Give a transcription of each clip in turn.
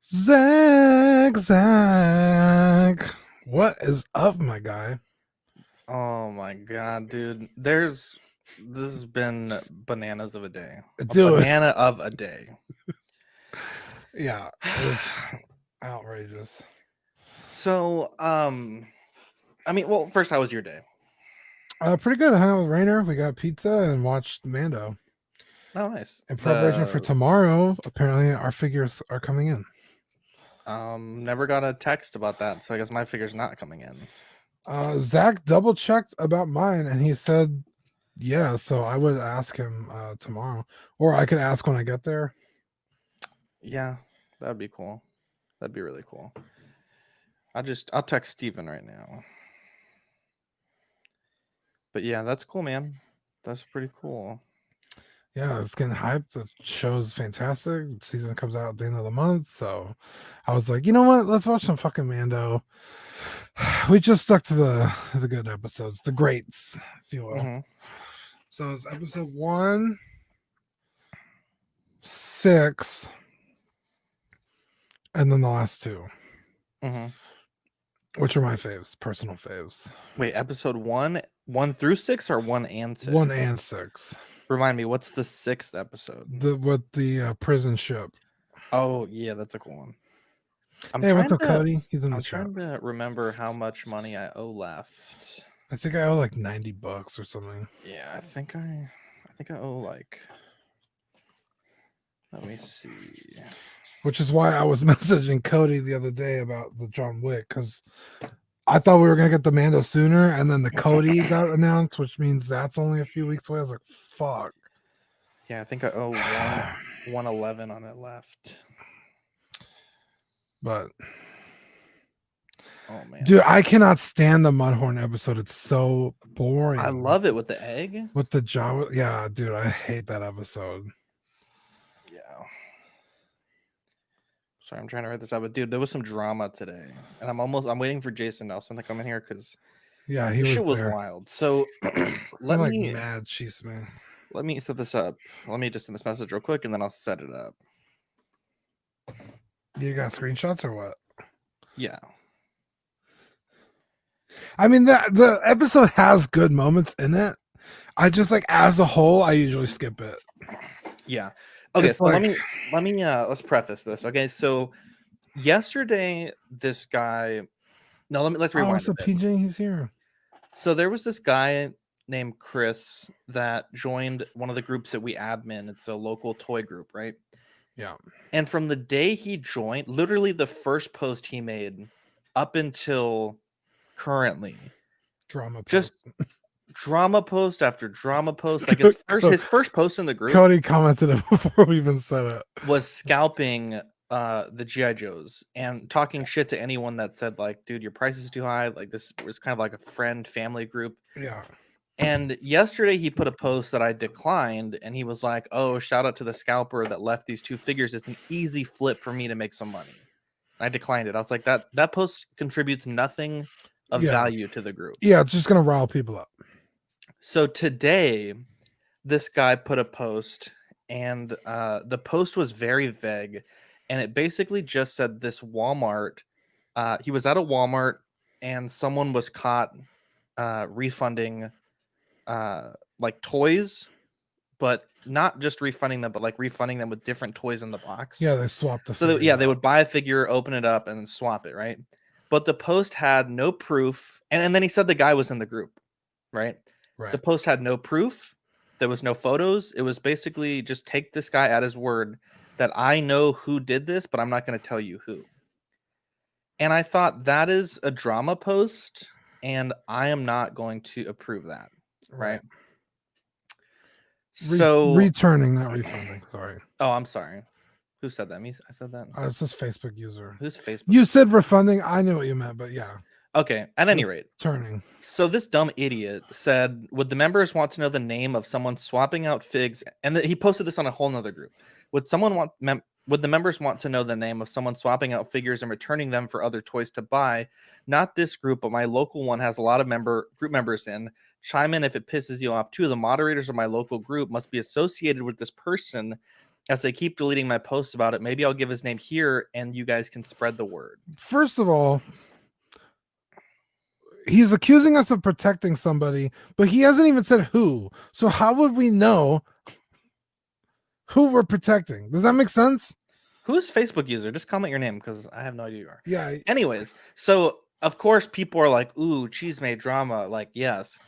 Zach, what is up, my guy? Oh my god, dude. This has been bananas of a day. A Dude, banana of a day. yeah, it's outrageous. So, well, first, how was your day? Pretty good. I hung out with Rainer. We got pizza and watched Mando. Oh, nice. In preparation for tomorrow, apparently our figures are coming in. Never got a text about that, so I guess my figure's not coming in. Zach double checked about mine and he said, yeah, so I would ask him tomorrow. Or I could ask when I get there. Yeah, that'd be cool. That'd be really cool. I'll text Steven right now. But yeah, that's cool, man. That's pretty cool. Yeah, it's getting hyped. The show's fantastic. Season comes out at the end of the month. So I was like, you know what? Let's watch some fucking Mando. We just stuck to the good episodes, the greats, if you will. Mm-hmm. So it's episode 1, 6, and then the last 2, Mm-hmm. which are my faves, personal faves. Wait, episode 1 through 6 or 1 and 6? 1 and 6. Remind me, what's the 6th episode? With the prison ship. Oh yeah, that's a cool one. Hey, what's up, Cody? He's in the I'm chat. trying to remember how much money I owe left. I think I owe like $90 or something. Yeah, I think I owe like. Let me see. Which is why I was messaging Cody the other day about the John Wick, because I thought we were gonna get the Mando sooner, and then the Cody got announced, which means that's only a few weeks away. I was like, fuck. Yeah, I think I owe 111 on it left. But oh man, dude, I cannot stand the Mudhorn episode. It's so boring. I love it with the egg. With the Jawa. Yeah, dude, I hate that episode. Yeah. Sorry, I'm trying to write this out, but dude, there was some drama today, and I'm waiting for Jason Nelson to come in here because yeah, shit was wild. So let me mad cheese man. Let me set this up. Let me just send this message real quick, and then I'll set it up. You got screenshots or what? Yeah. I mean, the episode has good moments in it. I just like as a whole, I usually skip it. Yeah. Okay, so let me let's preface this. Okay, so yesterday this guy. No, let's rewind. Oh, so PJ, he's here. So there was this guy named Chris that joined one of the groups that we admin. It's a local toy group, right? Yeah. And from the day he joined, literally the first post he made up until currently, drama post. Just drama post after drama post. Like his first post in the group. Cody commented it before we even said it. Was scalping the GI Joes and talking shit to anyone that said like, dude, your price is too high. Like this was kind of like a friend family group. Yeah. And yesterday he put a post that I declined, and he was like, "Oh, shout out to the scalper that left these 2 figures. It's an easy flip for me to make some money." I declined it. I was like, that post contributes nothing of value to the group. Yeah, it's just gonna rile people up. So today, this guy put a post, and the post was very vague, and it basically just said this Walmart. He was at a Walmart, and someone was caught refunding like toys, but not just refunding them, but like refunding them with different toys in the box. Yeah, they swapped the so they would buy a figure, open it up, and then swap it, right? But the post had no proof, and then he said the guy was in the group, right? The post had no proof. There was no photos. It was basically just take this guy at his word that I know who did this, but I'm not going to tell you who. And I thought that is a drama post, and I am not going to approve that, right? So returning, not refunding. Sorry. Oh, I'm sorry. Who said that? Me? I said that. It's this Facebook user. Who's Facebook? You said refunding. I knew what you meant, but yeah. Okay. At any rate, turning. So this dumb idiot said, "Would the members want to know the name of someone swapping out figs?" And he posted this on a whole nother group. Would the members want to know the name of someone swapping out figures and returning them for other toys to buy? Not this group, but my local one has a lot of group members in. Chime in if it pisses you off too. The moderators of my local group must be associated with this person as they keep deleting my posts about it, maybe I'll give his name here and you guys can spread the word. First of all, he's accusing us of protecting somebody, but he hasn't even said who. So how would we know who we're protecting? Does that make sense? Who's Facebook user? Just comment your name because I have no idea who you are. Yeah. Anyways, so of course people are like, ooh, cheese made drama. Like, yes.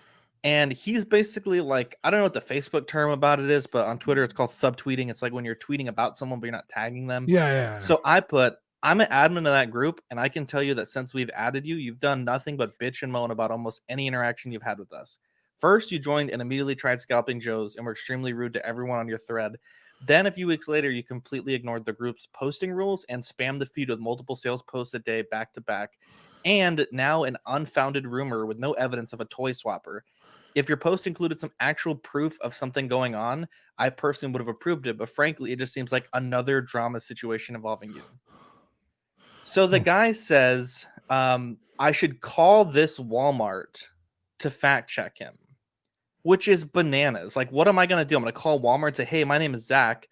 And he's basically like, I don't know what the Facebook term about it is, but on Twitter it's called subtweeting. It's like when you're tweeting about someone, but you're not tagging them. Yeah. So I'm an admin of that group, and I can tell you that since we've added you, you've done nothing but bitch and moan about almost any interaction you've had with us. First, you joined and immediately tried scalping Joe's and were extremely rude to everyone on your thread. Then a few weeks later, you completely ignored the group's posting rules and spammed the feed with multiple sales posts a day back to back. And now an unfounded rumor with no evidence of a toy swapper. If your post included some actual proof of something going on, I personally would have approved it. But frankly, it just seems like another drama situation involving you. So the guy says, I should call this Walmart to fact check him, which is bananas. Like, what am I going to do? I'm going to call Walmart and say, hey, my name is Zach.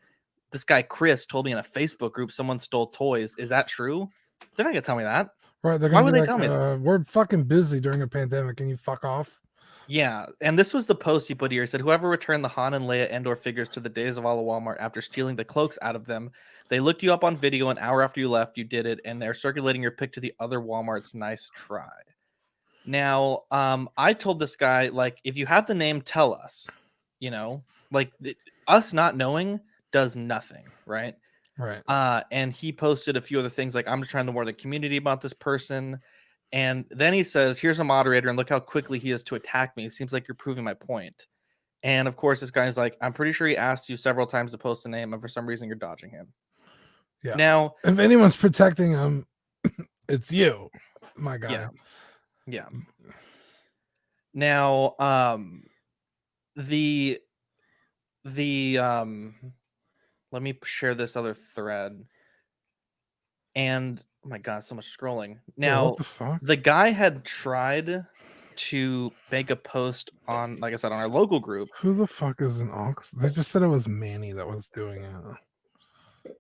This guy, Chris, told me in a Facebook group someone stole toys. Is that true? They're not going to tell me that. Right. Why would they tell me that? We're fucking busy during a pandemic. Can you fuck off? Yeah. And this was the post he put here. He said, whoever returned the Han and Leia Endor figures to the Days of Allah Walmart after stealing the cloaks out of them, they looked you up on video an hour after you left. You did it. And they're circulating your pic to the other Walmarts. Nice try. Now, I told this guy, like, if you have the name, tell us, you know, like us not knowing does nothing. Right. Right. And he posted a few other things like, I'm just trying to warn the community about this person. And then he says, here's a moderator and look how quickly he is to attack me. It seems like you're proving my point. And of course, this guy's like, I'm pretty sure he asked you several times to post a name and for some reason you're dodging him. Yeah. Now, if anyone's protecting him, it's you, my guy. Yeah. Now, let me share this other thread. And oh my God, so much scrolling. Now, what the fuck? The guy had tried to make a post on, like I said, on our local group. Who the fuck is an ox? They just said it was Manny that was doing it.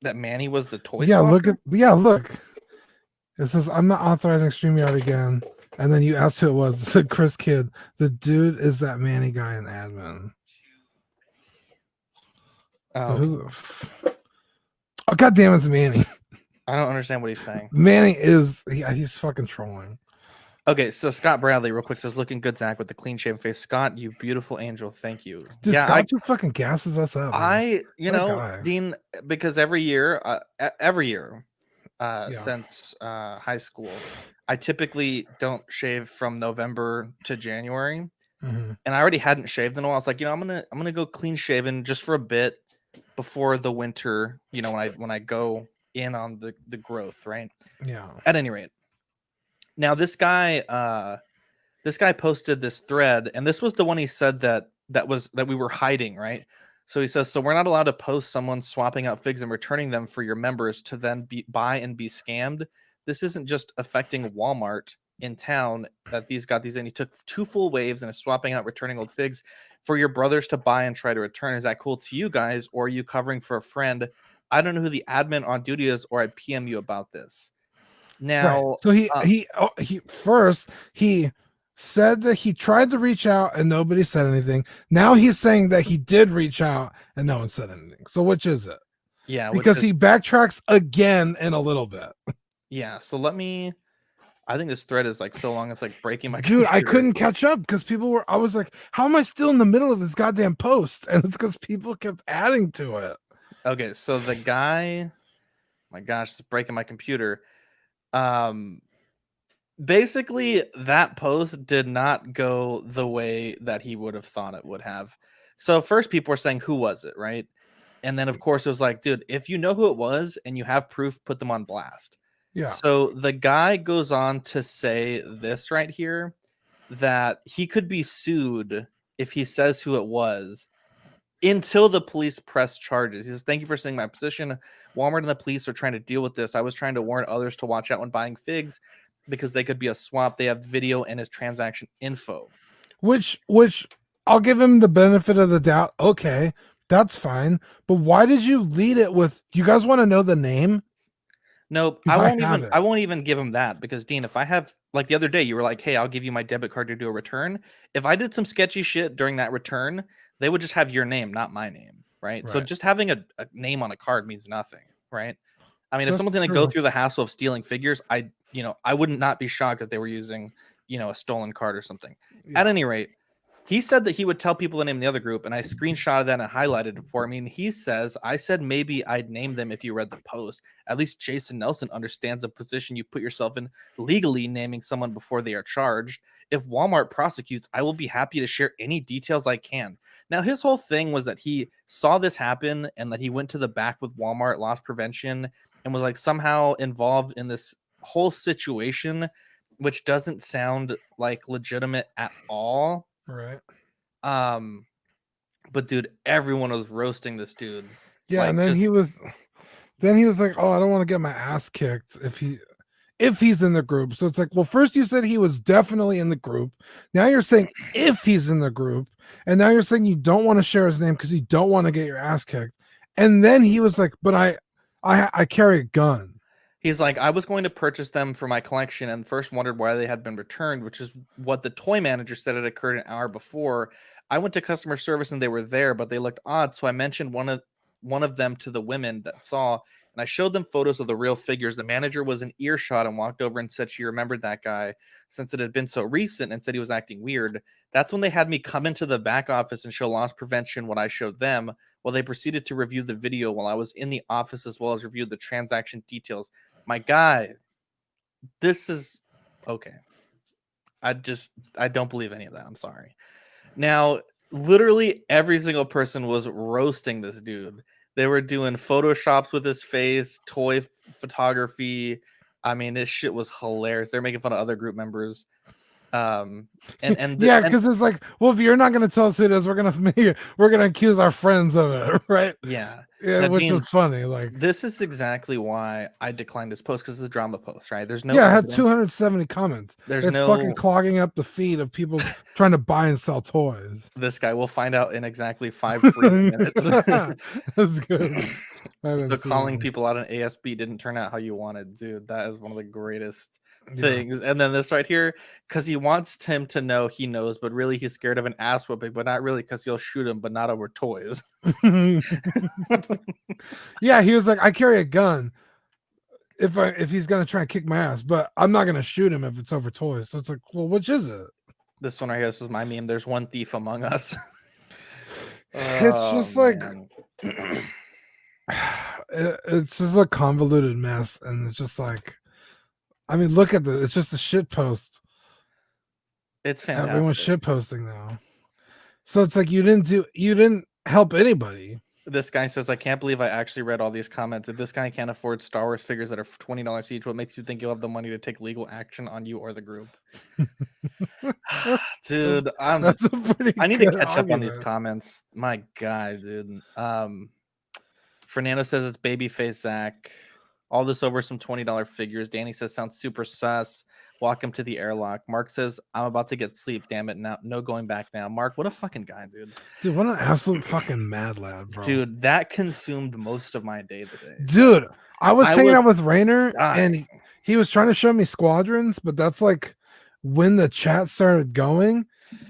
That Manny was the toy. Yeah, swapper? look. It says, I'm not authorizing StreamYard again. And then you asked who it was. It said Chris Kidd. The dude is that Manny guy in admin. So oh, God damn, it's Manny. I don't understand what he's saying. Manny he's fucking trolling. Okay, so Scott Bradley, real quick, says, looking good, Zach, with the clean shaven face. Scott, you beautiful angel. Thank you. Dude, yeah, Scott just fucking gasses us up. Man. Dean, because every year, since high school, I typically don't shave from November to January. Mm-hmm. And I already hadn't shaved in a while. I was like, I'm gonna go clean shaven just for a bit before the winter, when I go in on the growth, right? Yeah. At any rate. Now this guy posted this thread, and this was the one he said that we were hiding, right? So he says, so we're not allowed to post someone swapping out figs and returning them for your members to then buy and be scammed. This isn't just affecting Walmart in town that these got these in. He took 2 full waves and is swapping out returning old figs for your brothers to buy and try to return. Is that cool to you guys, or are you covering for a friend? I don't know who the admin on duty is, or I'd PM you about this. Now, right. So he said that he tried to reach out and nobody said anything. Now he's saying that he did reach out and no one said anything. So which is it? Yeah, because he backtracks again in a little bit. Yeah, so I think this thread is like so long it's like breaking my dude. computer. I couldn't catch up because I was like, how am I still in the middle of this goddamn post? And it's because people kept adding to it. Okay, so the guy, my gosh, it's breaking my computer. Basically that post did not go the way that he would have thought it would have. So first people were saying, who was it, right? And then of course it was like, dude, if you know who it was and you have proof, put them on blast. Yeah. So the guy goes on to say this right here, that he could be sued if he says who it was until the police press charges. He says, thank you for saying my position. Walmart and the police are trying to deal with this. I was trying to warn others to watch out when buying figs because they could be a swap. They have video and his transaction info. Which I'll give him the benefit of the doubt. Okay. That's fine. But why did you lead it with, do you guys want to know the name? Nope. 'Cause I won't even give him that, because Dean, if I have, like the other day, you were like, hey, I'll give you my debit card to do a return. If I did some sketchy shit during that return, they would just have your name, not my name. Right. So Right. just having a name on a card means nothing. Right. I mean, if That's someone's going to go true. through the hassle of stealing figures, I would not be shocked that they were using, a stolen card or something. Yeah. At any rate, he said that he would tell people the name of the other group, and I screenshotted that and highlighted it for me. And he says, I said maybe I'd name them if you read the post. At least Jason Nelson understands the position you put yourself in legally naming someone before they are charged. If Walmart prosecutes, I will be happy to share any details I can. Now, his whole thing was that he saw this happen and that he went to the back with Walmart loss prevention and was like somehow involved in this whole situation, which doesn't sound like legitimate at all. Right. But dude, everyone was roasting this dude. Yeah, like, and then he was like, oh, I don't want to get my ass kicked if he's in the group. So it's like, well, first you said he was definitely in the group. Now you're saying if he's in the group, and now you're saying you don't want to share his name because you don't want to get your ass kicked. And then he was like, but I carry a gun. He's like, I was going to purchase them for my collection and first wondered why they had been returned, which is what the toy manager said had occurred an hour before. I went to customer service and they were there, but they looked odd. So I mentioned one of them to the women that saw, and I showed them photos of the real figures. The manager was in earshot and walked over and said she remembered that guy since it had been so recent and said he was acting weird. That's when they had me come into the back office and show loss prevention what I showed them. Well, they proceeded to review the video while I was in the office, as well as review the transaction details. My guy, this is okay. I don't believe any of that. I'm sorry. Now, literally every single person was roasting this dude. They were doing photoshops with his face, toy photography. I mean, this shit was hilarious. They're making fun of other group members. Yeah, because it's like, well, if you're not going to tell us who it is, we're gonna accuse our friends of it, right? Yeah, which is funny. Like, this is exactly why I declined this post, because it's a drama post, right? There's no, yeah, it had 270 comments. It's fucking clogging up the feed of people trying to buy and sell toys. This guy, we'll find out in exactly 5 freezing minutes. That's good. So calling people out on ASB didn't turn out how you wanted, dude. That is one of the greatest things. And then this right here, because he wants him to know he knows, but really he's scared of an ass whooping, but not really, because he'll shoot him, but not over toys. Yeah, he was like, I carry a gun if he's gonna try and kick my ass, but I'm not gonna shoot him if it's over toys. So it's like, well, which is it? This one right here, this is my meme. There's one thief among us. It's just like it's just a convoluted mess, and it's just like, I mean, look at it's just a shit post. It's fantastic. Everyone's shit posting now. So it's like you didn't help anybody. This guy says, I can't believe I actually read all these comments. If this guy can't afford Star Wars figures that are $20 each, what makes you think you'll have the money to take legal action on you or the group? Dude, I need to catch up on these comments. My God, dude. Fernando says it's babyface Zach. All this over some $20 figures. Danny says sounds super sus. Walk him to the airlock. Mark says, I'm about to get sleep. Damn it. Now, no going back now. Mark, what a fucking guy, dude. Dude, what an absolute fucking mad lad, bro. Dude, that consumed most of my day today. Dude, I was hanging out with Rainer and he was trying to show me squadrons, but that's like when the chat started going.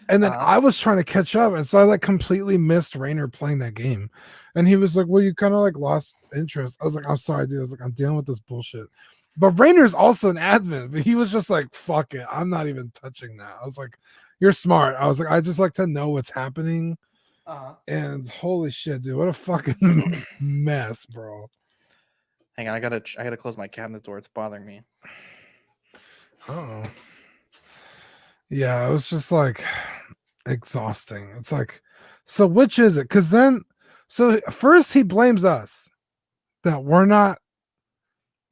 And then I was trying to catch up. And so I like completely missed Rainer playing that game. And he was like, well, you kind of like lost interest. I was like, I'm sorry, dude. I was like, I'm dealing with this bullshit. But Rainer's also an admin, but he was just like, fuck it. I'm not even touching that. I was like, you're smart. I was like, I just like to know what's happening. And holy shit, dude, what a fucking mess, bro. Hang on, I gotta close my cabinet door. It's bothering me. Oh. Yeah, it was just like exhausting. It's like, so which is it? Because then, so first he blames us that we're not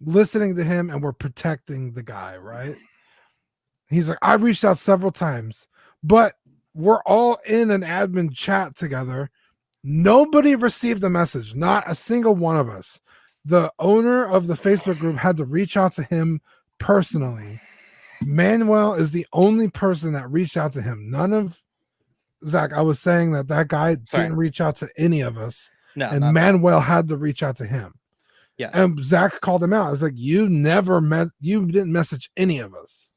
listening to him and we're protecting the guy, right? He's like, I reached out several times, but we're all in an admin chat together. Nobody received a message, not a single one of us. The owner of the Facebook group had to reach out to him personally. Manuel is the only person that reached out to him. None of Zach, I was saying that guy Sorry. didn't reach out to any of us, No, and Manuel had to reach out to him. Yes. And Zach called him out. It's like, you didn't message any of us.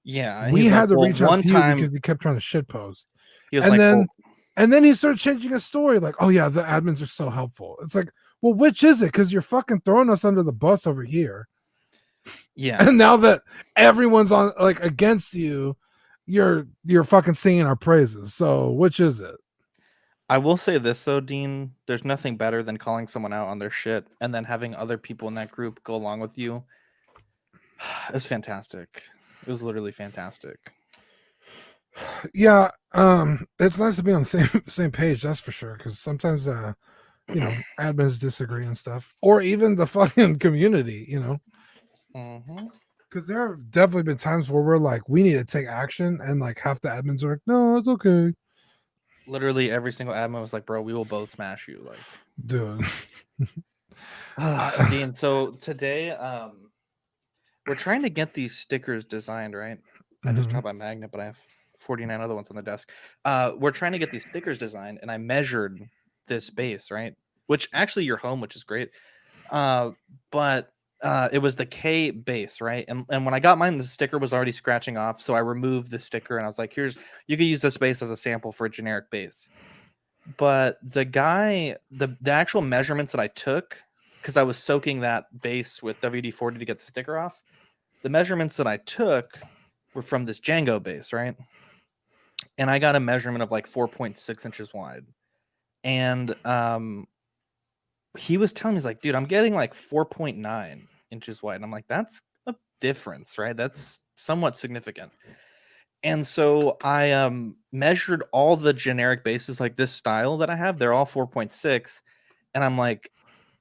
Yeah, we had to well, reach out to you because you kept trying to shit post. He was and like, then, and then he started changing his story. Like, oh yeah, the admins are so helpful. It's like, well, which is it? Because you're fucking throwing us under the bus over here. Yeah. And now that everyone's on like against you, you're fucking singing our praises. So which is it? I will say this though, Dean, there's nothing better than calling someone out on their shit and then having other people in that group go along with you. It was fantastic. It was literally fantastic. Yeah, it's nice to be on the same page, that's for sure. Because sometimes, admins disagree and stuff, or even the fucking community, Because there have definitely been times where we're like, we need to take action, and like half the admins are like, no, it's okay. Literally every single admin was like, bro, we will both smash you, like, dude. Dean, so today, we're trying to get these stickers designed, right? I just dropped my magnet, but I have 49 other ones on the desk. We're trying to get these stickers designed, and I measured this base, right? Which actually your home, which is great. But it was the K base, right? And when I got mine, the sticker was already scratching off. So I removed the sticker and I was like, you can use this base as a sample for a generic base. But the guy, the actual measurements that I took, because I was soaking that base with WD-40 to get the sticker off, the measurements that I took were from this Django base, right? And I got a measurement of like 4.6 inches wide. And he was telling me, he's like, dude, I'm getting like 4.9 inches wide. And I'm like, that's a difference, right? That's somewhat significant. And so I measured all the generic bases like this style that I have. They're all 4.6. And I'm like,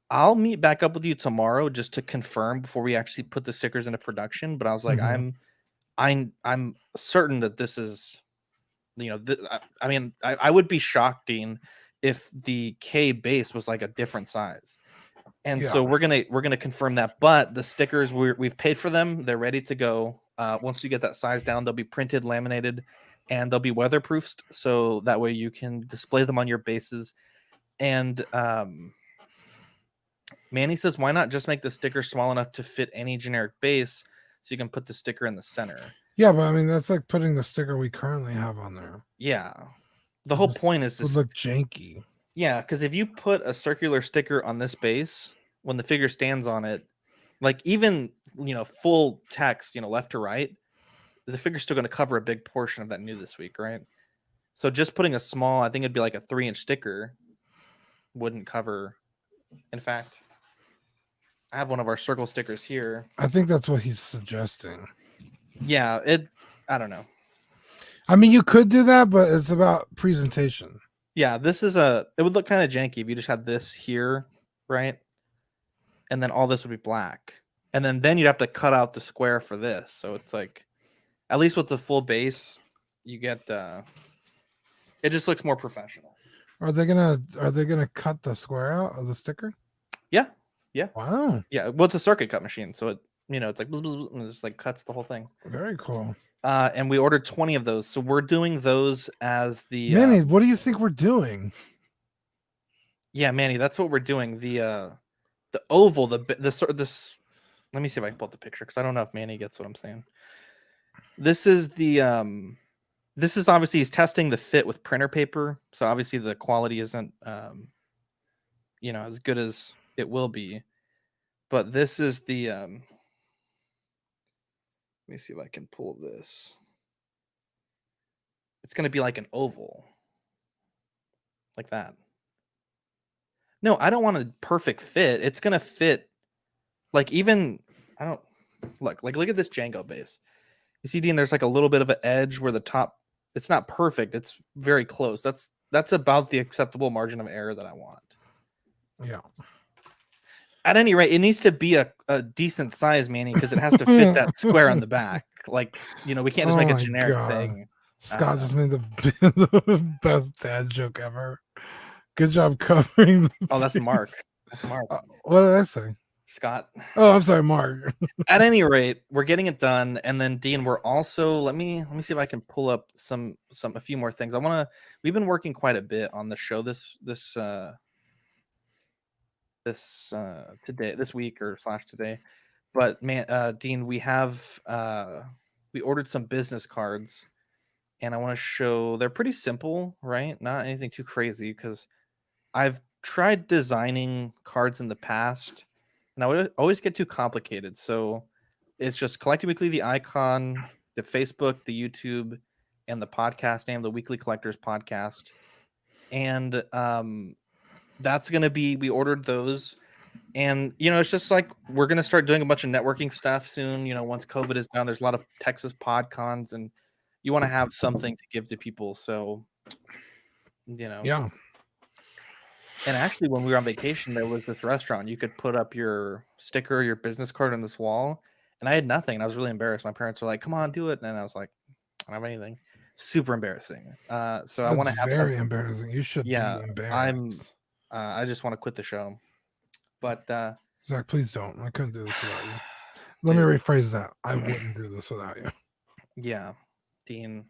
I'll meet back up with you tomorrow just to confirm before we actually put the stickers into production. But I was like, I'm certain that this is, I mean, I would be shocked, Dean, if the K base was like a different size. And so we're gonna confirm that. But the stickers, we've paid for them. They're ready to go. Once you get that size down, they'll be printed, laminated, and they'll be weatherproofed. So that way you can display them on your bases. And Manny says, why not just make the sticker small enough to fit any generic base so you can put the sticker in the center? Yeah, but I mean, that's like putting the sticker we currently have on there. Yeah. The whole point is this would look janky. Yeah, because if you put a circular sticker on this base, when the figure stands on it, like even, full text, left to right, the figure's still going to cover a big portion of that new this week, right? So just putting a small, I think it'd be like a 3-inch sticker, wouldn't cover. In fact, I have one of our circle stickers here. I think that's what he's suggesting. Yeah, I don't know. I mean, you could do that, but it's about presentation. Yeah, it would look kind of janky if you just had this here, right? And then all this would be black. And then you'd have to cut out the square for this. So it's like, at least with the full base, you get, it just looks more professional. Are they gonna cut the square out of the sticker? Yeah. Yeah. Wow. Yeah. Well, it's a circuit cut machine. So it, it's like, and it just like cuts the whole thing. Very cool. And we ordered 20 of those. So we're doing those as the Manny, what do you think we're doing? Yeah, Manny, that's what we're doing. The oval, this. Let me see if I can pull up the picture because I don't know if Manny gets what I'm saying. This is this is obviously he's testing the fit with printer paper. So obviously the quality isn't as good as it will be. But this is the let me see if I can pull this. It's going to be like an oval. Like that. No, I don't want a perfect fit. It's going to fit like even look at this Django base. You see, Dean, there's like a little bit of an edge where the top, it's not perfect. It's very close. That's about the acceptable margin of error that I want. Yeah. At any rate, it needs to be a decent size, Manny, because it has to fit that square on the back. Like, we can't just make a generic thing. Scott just made the best dad joke ever. Good job covering. Oh, that's Mark. That's Mark. What did I say? Scott. Oh, I'm sorry, Mark. At any rate, we're getting it done, and then Dean, we're also let me see if I can pull up a few more things. We've been working quite a bit on the show this week or / today. But man, Dean, we ordered some business cards, and I want to show. They're pretty simple, right? Not anything too crazy, because I've tried designing cards in the past, and I would always get too complicated. So it's just Collecting Weekly, the icon, the Facebook, the YouTube, and the podcast name, the Weekly Collectors Podcast. And that's going to be, we ordered those. And, it's just like we're going to start doing a bunch of networking stuff soon. Once COVID is done, there's a lot of Texas PodCons, and you want to have something to give to people. So, Yeah. And actually, when we were on vacation, there was this restaurant. You could put up your sticker, your business card on this wall. And I had nothing. And I was really embarrassed. My parents were like, come on, do it. And I was like, I don't have anything. Super embarrassing. So I want to have very embarrassing. You should be embarrassed. I just want to quit the show. But Zach, please don't. I couldn't do this without you. Let me rephrase that. I wouldn't do this without you. Yeah. Dean,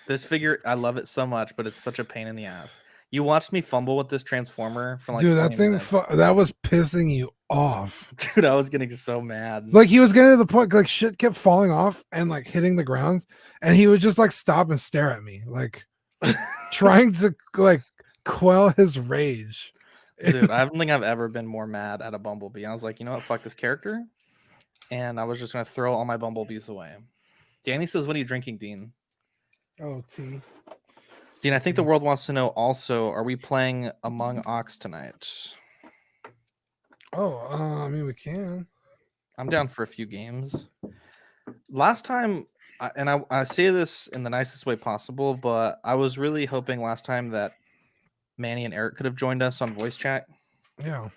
this figure, I love it so much, but it's such a pain in the ass. You watched me fumble with this Transformer for like dude, that thing that was pissing you off. Dude, I was getting so mad. Like he was getting to the point, like shit kept falling off and like hitting the ground, and he would just like stop and stare at me, like trying to like quell his rage. Dude, I don't think I've ever been more mad at a Bumblebee. I was like, you know what, fuck this character. And I was just gonna throw all my Bumblebees away. Danny says, what are you drinking, Dean? Oh, tea. Dean, I think the world wants to know also, are we playing Among Ox tonight? Oh, I mean, we can. I'm down for a few games. Last time, and I say this in the nicest way possible, but I was really hoping last time that Manny and Eric could have joined us on voice chat. Yeah.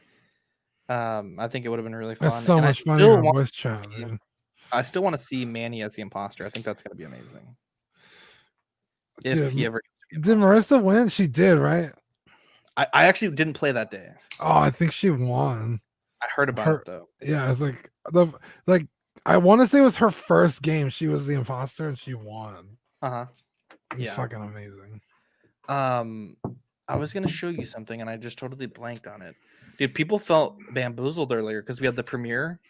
I think it would have been really fun. That's so much fun on voice chat, dude. I still want to see Manny as the imposter. I think that's going to be amazing. If he ever did Marissa win? She did, right? I actually didn't play that day. Oh, I think she won. I heard about it though. Yeah, it's like I want to say it was her first game. She was the imposter and she won. It's fucking amazing. I was gonna show you something and I just totally blanked on it. Dude, people felt bamboozled earlier because we had the premiere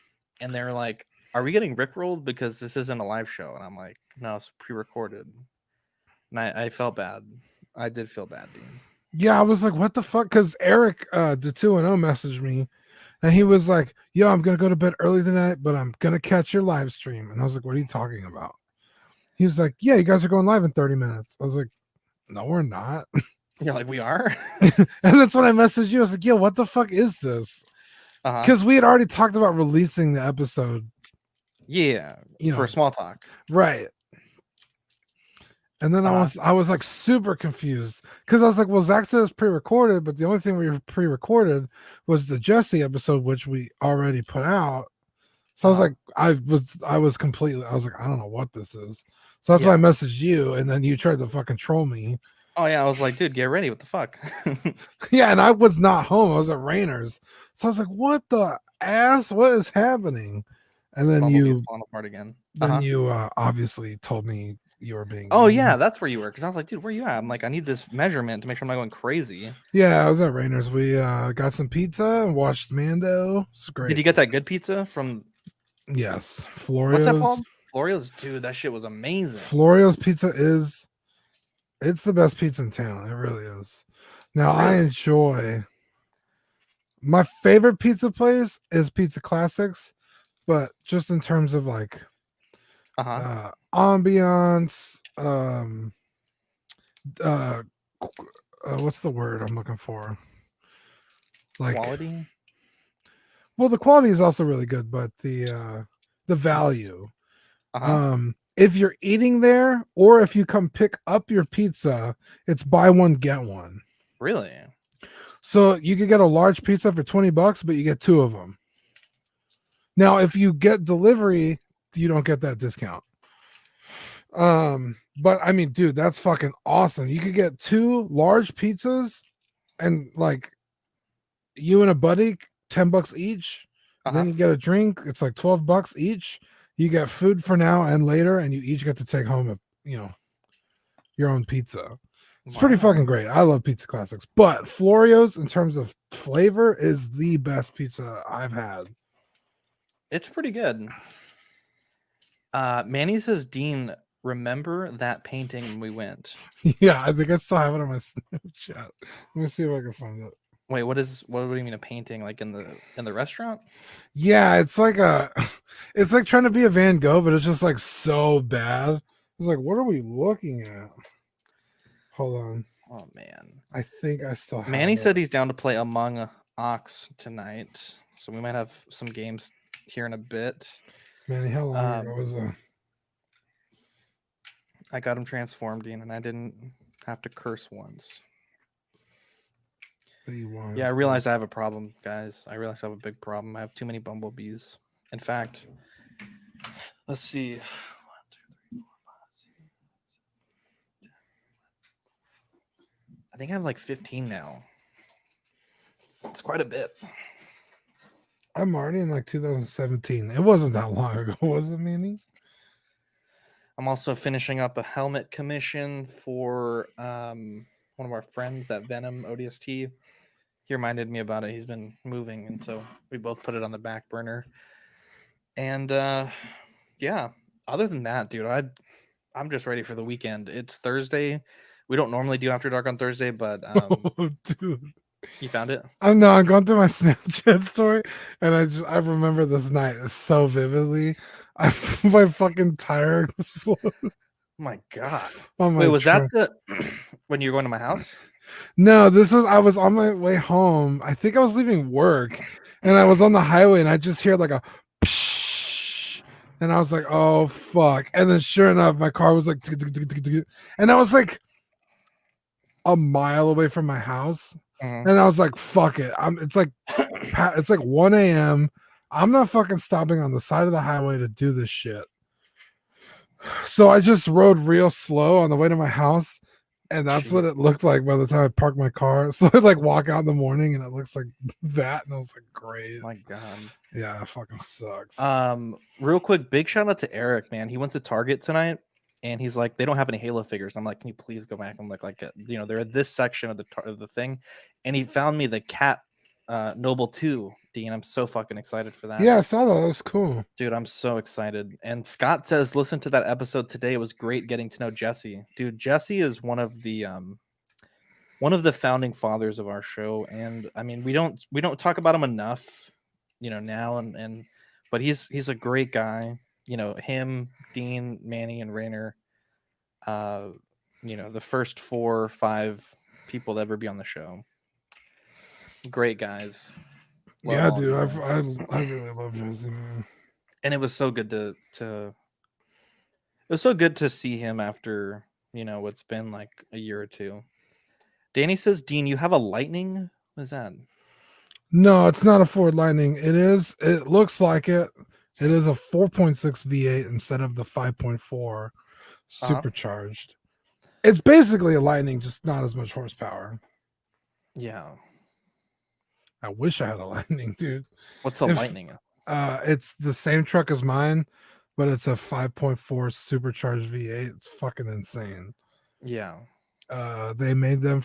and they were like, are we getting rickrolled because this isn't a live show? And I'm like, no, it's pre-recorded. And I felt bad. I did feel bad, Dean. Yeah, I was like, what the fuck? Because Eric, the 2-0 messaged me and he was like, yo, I'm going to go to bed early tonight, but I'm going to catch your live stream. And I was like, what are you talking about? He was like, yeah, you guys are going live in 30 minutes. I was like, no, we're not. You're like, we are? And that's when I messaged you. I was like, yo, what the fuck is this? Because we had already talked about releasing the episode. Yeah, for small talk. Right. And then I was like super confused because I was like, well, Zach said it's pre-recorded, but the only thing we pre-recorded was the Jesse episode, which we already put out. So I was like, I was like, I don't know what this is. So that's why I messaged you, and then you tried to fucking troll me. Oh yeah, I was like, dude, get ready. What the fuck? Yeah, and I was not home. I was at Rainer's. So I was like, what the ass? What is happening? And then you falling apart again. Then you obviously told me you were being. Oh yeah, that's where you were. Because I was like, dude, where you at? I'm like, I need this measurement to make sure I'm not going crazy. Yeah, I was at Rainer's. We got some pizza and watched Mando. It's great. Did you get that good pizza from? Yes, Florio's. What's that called? Florio's, dude. That shit was amazing. Florio's pizza it's the best pizza in town. It really is. Now I enjoy. My favorite pizza place is Pizza Classics, but just in terms of like ambiance, what's the word I'm looking for? Like quality. Well, the quality is also really good, but the value. If you're eating there, or if you come pick up your pizza, it's buy one get one. Really? So you could get a large pizza for $20, but you get 2 of them. Now, if you get delivery, you don't get that discount. But I mean, dude, that's fucking awesome. You could get 2 large pizzas, and like you and a buddy, $10 each. Then you get a drink. It's like $12 each. You get food for now and later, and you each get to take home your own pizza. It's pretty fucking great. I love Pizza Classics, but Florio's in terms of flavor is the best pizza I've had. It's pretty good. Manny says, Dean, remember that painting when we went? Yeah, I think I still have it on my Snapchat. Let me see if I can find it. Wait, what do you mean a painting? Like in the restaurant? Yeah, it's like trying to be a Van Gogh, but it's just like so bad. It's like, what are we looking at? Hold on. Oh man, I think I still have Manny it. said he's down to play Among Ox tonight, so we might have some games here in a bit. Manny, how long ago was that? I got him transformed, Dean, and I didn't have to curse once. Yeah, I realize I have a problem, guys. I realize I have a big problem. I have too many bumblebees. In fact, let's see. 1, 2, 3, 4, 5, 6, 7, 8. I think I have like 15 now. It's quite a bit. I'm already in like 2017. It wasn't that long ago, was it, Manny? I'm also finishing up a helmet commission for one of our friends, that Venom ODST. He reminded me about it. He's been moving, and so we both put it on the back burner. And yeah, other than that, dude, I'm just ready for the weekend. It's Thursday. We don't normally do After Dark on Thursday, but Oh, dude. You found it? I'm going through my Snapchat story, and I remember this night so vividly. My fucking tire exploded. Oh my god! Wait, was that the when you were going to my house? No, I was on my way home. I think I was leaving work, and I was on the highway, and I just hear like a psh, and I was like, "Oh fuck!" And then, sure enough, my car was like, and I was like a mile away from my house. And I was like, fuck it. It's like 1 a.m. I'm not fucking stopping on the side of the highway to do this shit. So I just rode real slow on the way to my house. And that's what it looked like by the time I parked my car. So I'd like walk out in the morning and it looks like that. And I was like, great. My god. Yeah, it fucking sucks. Real quick, big shout out to Eric, man. He went to Target tonight. And he's like, they don't have any Halo figures. And I'm like, can you please go back and look like, they're at this section of the thing. And he found me the Cat Noble 2, Dean. I'm so fucking excited for that. Yeah, I saw that. That was cool. Dude, I'm so excited. And Scott says, listen to that episode today. It was great getting to know Jesse. Dude, Jesse is one of the founding fathers of our show. And I mean, we don't talk about him enough, now but he's a great guy. Him, Dean, Manny, and Rainer, the first 4 or 5 people to ever be on the show. Great guys. Yeah, dude, I really love Jesse, man. And it was so good it was so good to see him after, what's been like a year or two. Danny says, Dean, you have a Lightning? What is that? No, it's not a Ford Lightning. It looks like it. It is a 4.6 V8 instead of the 5.4 supercharged. It's basically a Lightning, just not as much horsepower. Yeah. I wish I had a Lightning, dude. What's a Lightning? It's the same truck as mine, but it's a 5.4 supercharged V8. It's fucking insane. Yeah. They made them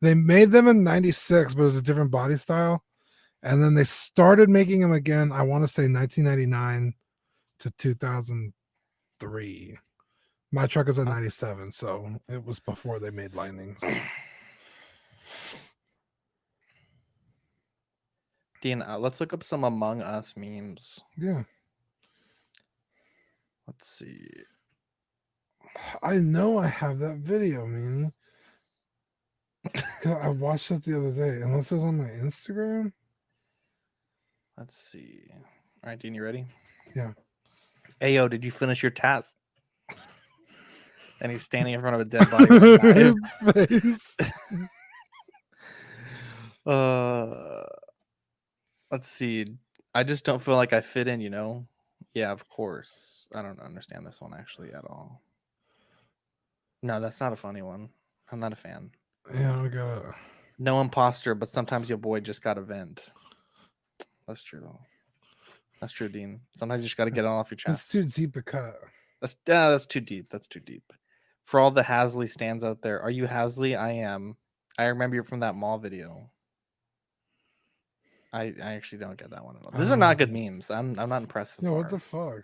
in 96, but it was a different body style. And then they started making them again, I want to say 1999 to 2003. My truck is a 97, so it was before they made Lightnings. Dean, let's look up some Among Us memes. Yeah. Let's see. I know I have that video, Manny. I watched it the other day. Unless it was on my Instagram. Let's see. All right, Dean, you ready? Yeah. Ayo, did you finish your task? And he's standing in front of a dead body with a face. Let's see. I just don't feel like I fit in, Yeah, of course. I don't understand this one actually at all. No, that's not a funny one. I'm not a fan. Yeah, I got it. No imposter, but sometimes your boy just got a vent. That's true. That's true, Dean. Sometimes you just got to get it off your That's chest. too deep a cut. That's too deep. That's too deep. For all the Hasley stands out there, are you Hasley? I am. I remember you from that mall video. I actually don't get that one at all. These are not good memes. I'm not impressed. So Yeah, far. what the fuck?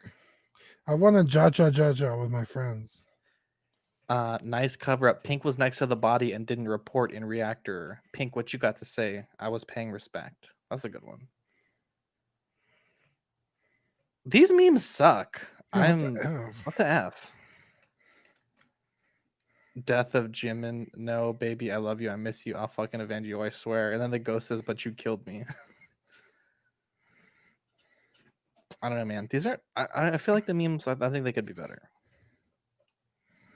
I want to ja with my friends. Nice cover up. Pink was next to the body and didn't report in reactor. Pink, what you got to say? I was paying respect. That's a good one. These memes suck. Yeah, What the F? Death of Jimin. No, baby, I love you. I miss you. I'll fucking avenge you, I swear. And then the ghost says, but you killed me. I don't know, man. These are I feel like the memes, I think they could be better.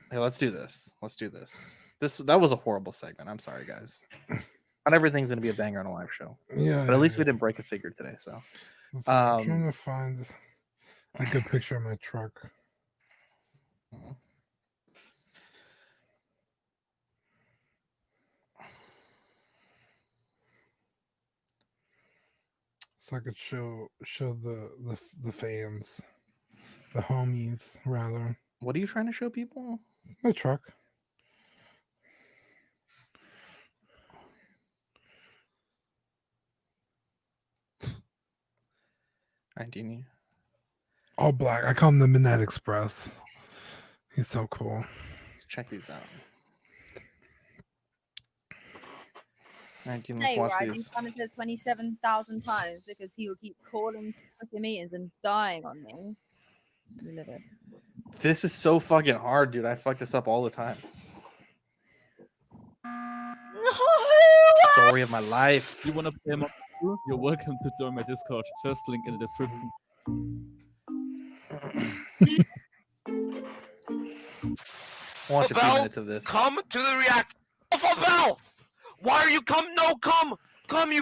Hey, let's do this. Let's do this. That was a horrible segment. I'm sorry, guys. Not everything's gonna be a banger on a live show. Yeah. But at least we didn't break a figure today, so I'm trying to find a good picture of my truck. So I could show the fans, the homies rather. What are you trying to show people? My truck. Dini. All black. I call him the Midnight Express. He's so cool. Let's check these out. Hey, right, Simon says 27,000 times because people keep calling fucking meetings and dying on me. This is so fucking hard, dude. I fuck this up all the time. Story of my life. You wanna play more? You're welcome to join my Discord. First link in the description. Watch a few minutes of this. Come to the reactor. Bell! Why are you come? No, come! Come, you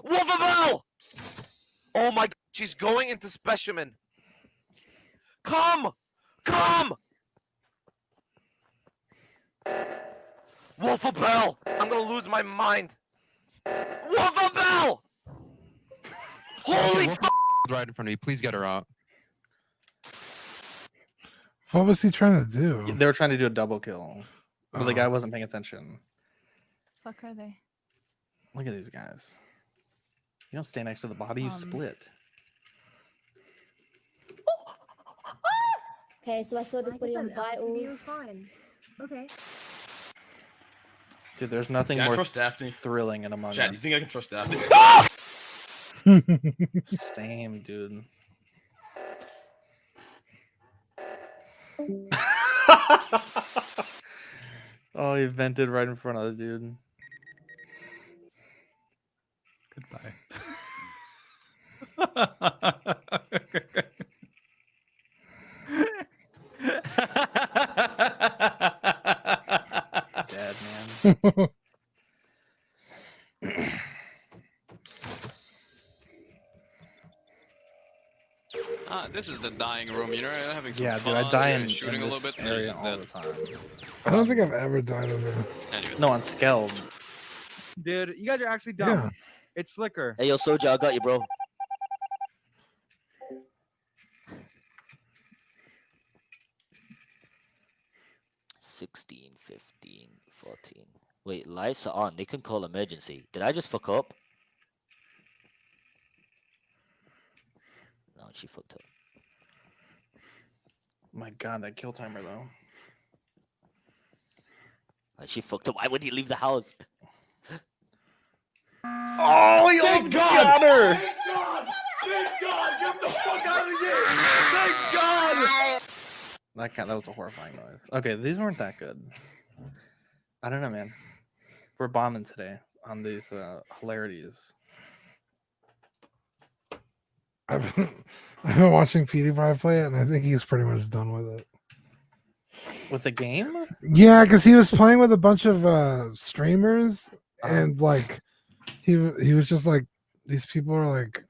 Wolfabell! Oh my god, she's going into specimen. Come! Come! Wolfabell! I'm gonna lose my mind. Wolfabell! Holy f***! Right in front of me. Please get her out. What was he trying to do? They were trying to do a double kill. But the guy wasn't paying attention. Fuck are they? Look at these guys. You don't stay next to the body, you split. Okay, so I saw this body on Vitals. It was fine. Okay. Dude, there's nothing Yeah, I more trust Daphne. thrilling in Among Chad, Us. you think I can trust Daphne? Same, dude. Oh, he vented right in front of the dude. Goodbye. Dead, man. This is the dying room, you know, having some Yeah, fun, dude, I die in shooting a this little bit. area all the time. I don't think I've ever died in there. Anyway. No, on Skeld. Dude, you guys are actually dumb. Yeah. It's Slicker. Hey, yo, Soja, I got you, bro. $16, $15, $14. Wait, lights are on. They can call emergency. Did I just fuck up? No, she fucked up. My god, that kill timer though. She fucked up. Why would you leave the house? Oh, you almost got her! Thank God! Thank God! Get the fuck out of here! Thank God! That was a horrifying noise. Okay, these weren't that good. I don't know, man. We're bombing today on these hilarities. I've been watching PewDiePie play it, and I think he's pretty much done with it. With the game? Yeah, because he was playing with a bunch of streamers, and like he was just like, these people are like,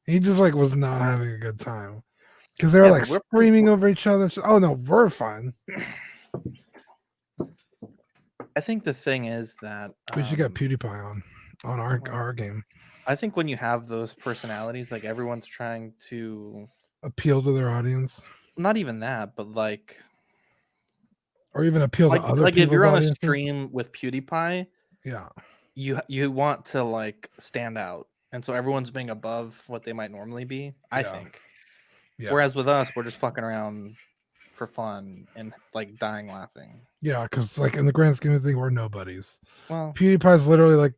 he just like was not having a good time because they were like screaming over each other. Oh no, we're fine. I think the thing is that We should get PewDiePie on our game. I think when you have those personalities, like everyone's trying to appeal to their audience, not even that, but like or even appeal to other like people's if you're on a audiences. stream with PewDiePie, Yeah. you want to like stand out, and so everyone's being above what they might normally be. I think. Yeah. Whereas with us, we're just fucking around for fun and like dying laughing. Yeah, because like in the grand scheme of things, we're nobodies. Well, PewDiePie's literally like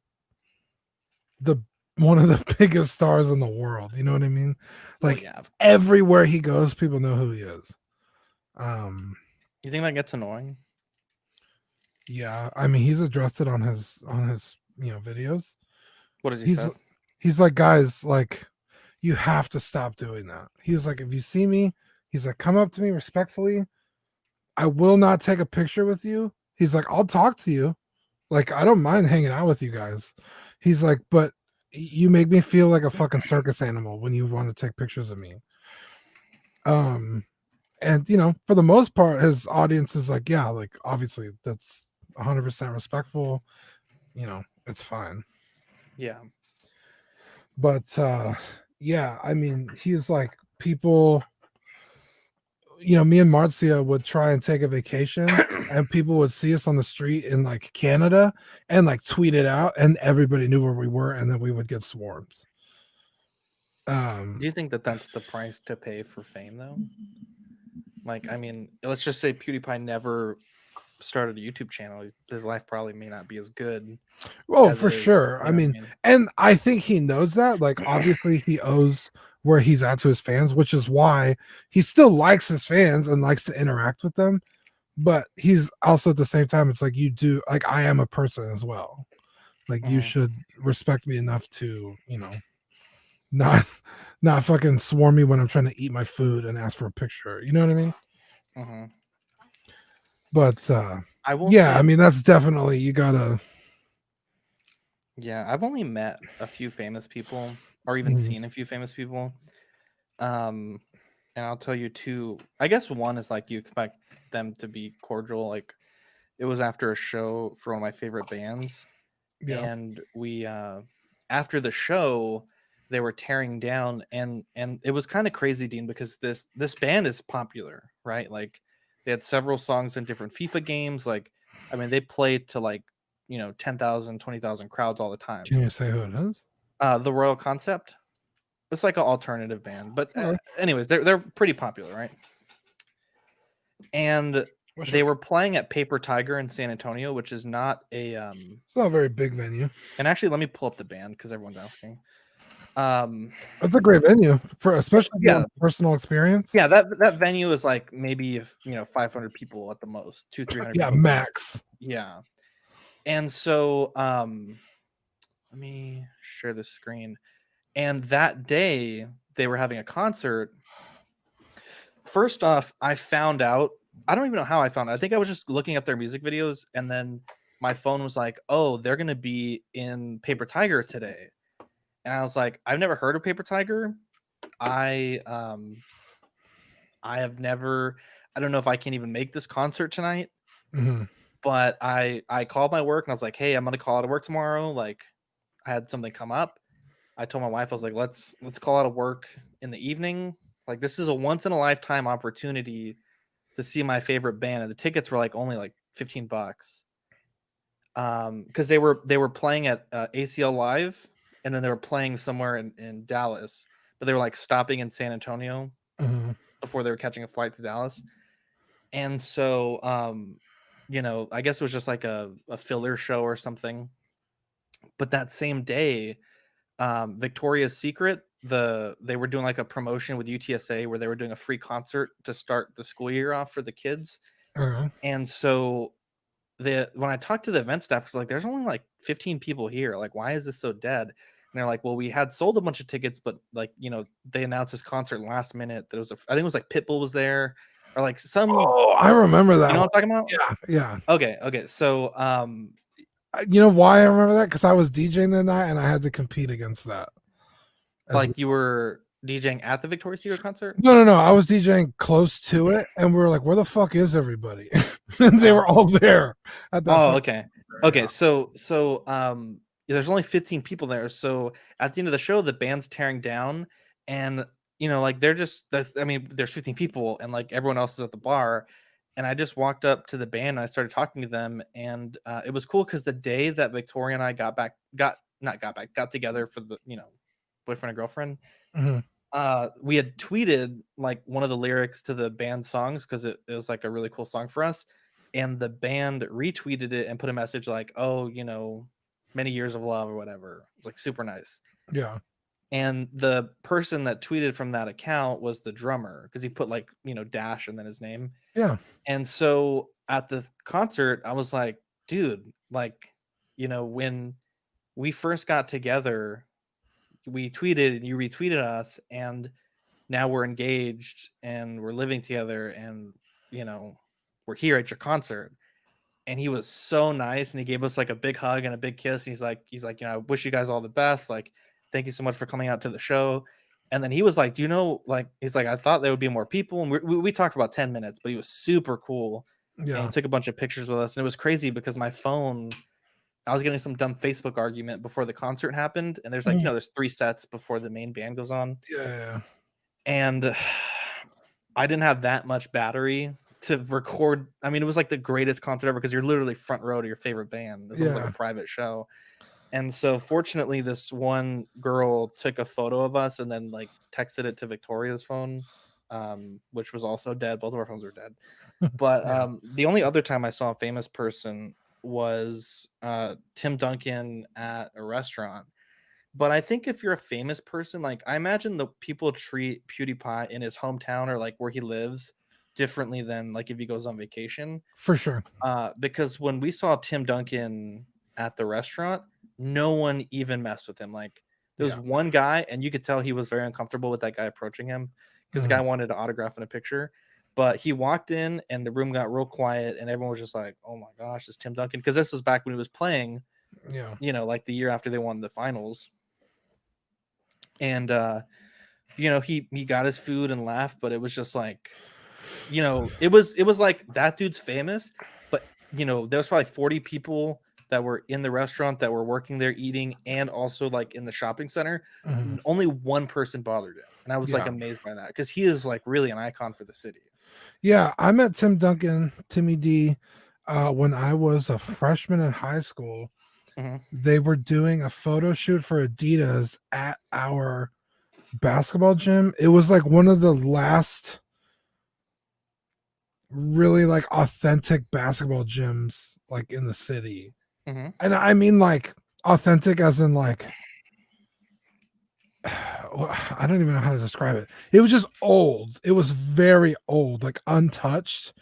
one of the biggest stars in the world. You know what I mean? Like yeah. everywhere he goes, people know who he is. You think that gets annoying? Yeah, I mean he's addressed it on his videos. What does he say? He's like, guys, like you have to stop doing that. He's like, if you see me, he's like, come up to me respectfully. I will not take a picture with you. He's like, I'll talk to you. Like, I don't mind hanging out with you guys. He's like, but you make me feel like a fucking circus animal when you want to take pictures of me. And for the most part, his audience is like, yeah, like obviously that's 100% respectful. It's fine. Yeah. But yeah, I mean, he's like people. Me and Marcia would try and take a vacation, and people would see us on the street in like Canada and like tweet it out, and everybody knew where we were, and then we would get swarms. Do you think that that's the price to pay for fame, though? Like, I mean, let's just say PewDiePie never started a YouTube channel. His life probably may not be as good. Oh, for sure. I mean, and I think he knows that. Like, obviously, he owes where he's at to his fans, which is why he still likes his fans and likes to interact with them. But he's also at the same time, it's like, you do, like, I am a person as well. Like, you should respect me enough to, not fucking swarm me when I'm trying to eat my food and ask for a picture. You know what I mean? But I mean, that's definitely, you gotta. Yeah, I've only met a few famous people, or even seen a few famous people. And I'll tell you two. I guess one is like you expect them to be cordial. Like it was after a show for one of my favorite bands, and we after the show they were tearing down, and it was kind of crazy, Dean, because this band is popular, right? Like they had several songs in different FIFA games. Like, I mean, they played to like 10,000, 20,000 crowds all the time. Can you say who it is? The Royal Concept. It's like an alternative band, but anyways, they're pretty popular, right? And they were playing at Paper Tiger in San Antonio, which is not a it's not a very big venue. And actually, let me pull up the band because everyone's asking. It's a great venue for especially personal experience. Yeah, that venue is like maybe 500 people at the most, 200-300. Yeah, max. Yeah, and so let me share the screen. And that day they were having a concert. First off, I found out. I don't even know how I found it. I think I was just looking up their music videos, and then my phone was like, "Oh, they're gonna be in Paper Tiger today." And I was like, I've never heard of Paper Tiger. I have never. I don't know if I can even make this concert tonight. But I called my work and I was like, "Hey, I'm gonna call out of work tomorrow." Like, I had something come up. I told my wife, I was like, "Let's call out of work in the evening. Like, this is a once in a lifetime opportunity to see my favorite band." And the tickets were like only like $15. Because they were playing at ACL Live. And then they were playing somewhere in Dallas, but they were like stopping in San Antonio before they were catching a flight to Dallas. And so, I guess it was just like a filler show or something. But that same day, Victoria's Secret, they were doing like a promotion with UTSA where they were doing a free concert to start the school year off for the kids. And so when I talked to the event staff, it's like, there's only like 15 people here. Like, why is this so dead? And they're like, well, we had sold a bunch of tickets, but like, they announced this concert last minute. That was I think it was like Pitbull was there, or like some. Oh, I remember that. You know what I'm talking about? Yeah. Okay. So, you know why I remember that? Because I was DJing that night and I had to compete against that. Like you were DJing at the Victoria's Secret concert? No. I was DJing close to it, and we were like, "Where the fuck is everybody?" And they were all there. At that okay. Okay. So, there's only 15 people there. So at the end of the show, the band's tearing down, and like there's 15 people, and like everyone else is at the bar. And I just walked up to the band and I started talking to them, and it was cool because the day that Victoria and I got together for the boyfriend and girlfriend, we had tweeted like one of the lyrics to the band songs because it was like a really cool song for us, and the band retweeted it and put a message like, oh, many years of love or whatever. It's like super nice. Yeah. And the person that tweeted from that account was the drummer because he put like dash and then his name. Yeah. And so at the concert, I was like, dude, like, when we first got together, we tweeted and you retweeted us, and now we're engaged and we're living together, and we're here at your concert. And he was so nice, and he gave us like a big hug and a big kiss. And he's like, I wish you guys all the best. Like, thank you so much for coming out to the show. And then he was like, he's like, I thought there would be more people. And we talked about 10 minutes, but he was super cool. Yeah. And he took a bunch of pictures with us. And it was crazy because my phone, I was getting some dumb Facebook argument before the concert happened. And there's like, there's 3 sets before the main band goes on. Yeah. And I didn't have that much battery to record. I mean, it was like the greatest concert ever because you're literally front row to your favorite band. This was like a private show. And so fortunately, this one girl took a photo of us and then like texted it to Victoria's phone, which was also dead. Both of our phones were dead. But the only other time I saw a famous person was Tim Duncan at a restaurant. But I think if you're a famous person, like I imagine the people treat PewDiePie in his hometown or like where he lives differently than like if he goes on vacation. For sure. Because when we saw Tim Duncan at the restaurant, no one even messed with him. Like there was one guy, and you could tell he was very uncomfortable with that guy approaching him because the guy wanted to autograph in a picture. But he walked in, and the room got real quiet, and everyone was just like, "Oh my gosh, it's Tim Duncan!" Because this was back when he was playing. Yeah. Like the year after they won the finals. And he got his food and left, but it was just like, it was like that dude's famous, but there was probably 40 people that were in the restaurant that were working there eating and also like in the shopping center. Only one person bothered him, and I was like amazed by that because he is like really an icon for the city. Yeah, I met Tim Duncan, Timmy D, when I was a freshman in high school. They were doing a photo shoot for Adidas at our basketball gym. It was like one of the last really like authentic basketball gyms like in the city. And I mean like authentic as in like I don't even know how to describe it. It was just old. It was very old, like untouched.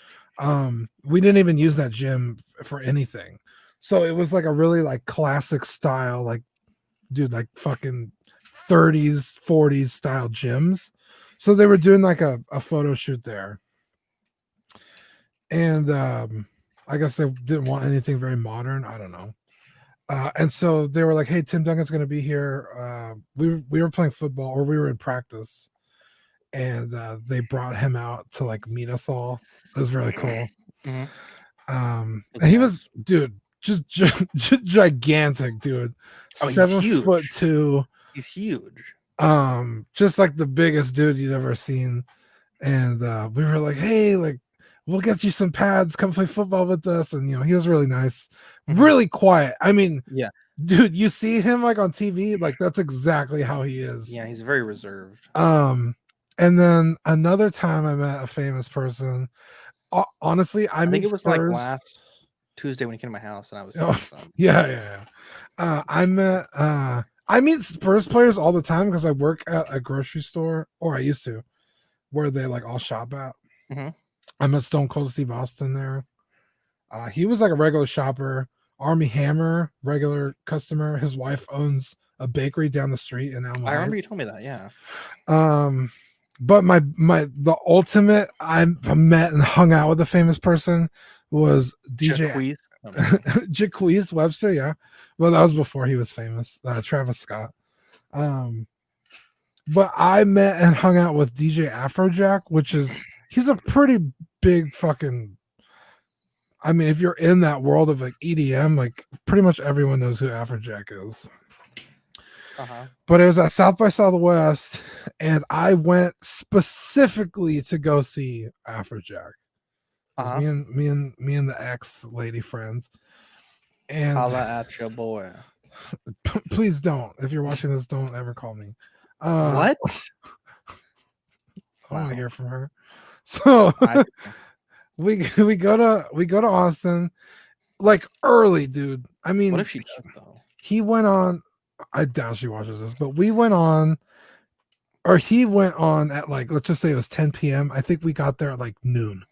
We didn't even use that gym for anything. So it was like a really like classic style, like dude, like fucking 30s, 40s style gyms. So they were doing like a photo shoot there. And I guess they didn't want anything very modern. I don't know. And so they were like, hey, Tim Duncan's going to be here. We were playing football, or we were in practice. And they brought him out to like meet us all. It was really cool. And he was, dude, just gigantic, dude. 7'2". He's huge. Just like the biggest dude you'd ever seen. And we were like, hey, like, we'll get you some pads, come play football with us. And he was really nice, really quiet. I mean, yeah, dude, you see him like on TV, like that's exactly how he is. Yeah, he's very reserved. And then another time I met a famous person. Honestly, I think it was like last Tuesday when he came to my house, and I was I meet Spurs players all the time because I work at a grocery store, or I used to, where they like all shop at. I met Stone Cold Steve Austin there. He was like a regular shopper. Army Hammer, regular customer. His wife owns a bakery down the street in Elm. I remember you told me that, yeah. But the ultimate I met and hung out with a famous person was DJ Jaquez Webster. Yeah, well, that was before he was famous. Travis Scott. But I met and hung out with DJ Afrojack, he's a pretty big fucking. I mean, if you're in that world of like EDM, like pretty much everyone knows who Afrojack is. But it was at South by Southwest, and I went specifically to go see Afrojack. Me and the ex lady friends. And Holla at your boy. Please don't. If you're watching this, don't ever call me. What? I want to hear from her. So we go to Austin like early, dude. I mean, what if she does though? He went on. I doubt she watches this, but we went on, or he went on at like, let's just say it was 10 p.m. I think we got there at like noon.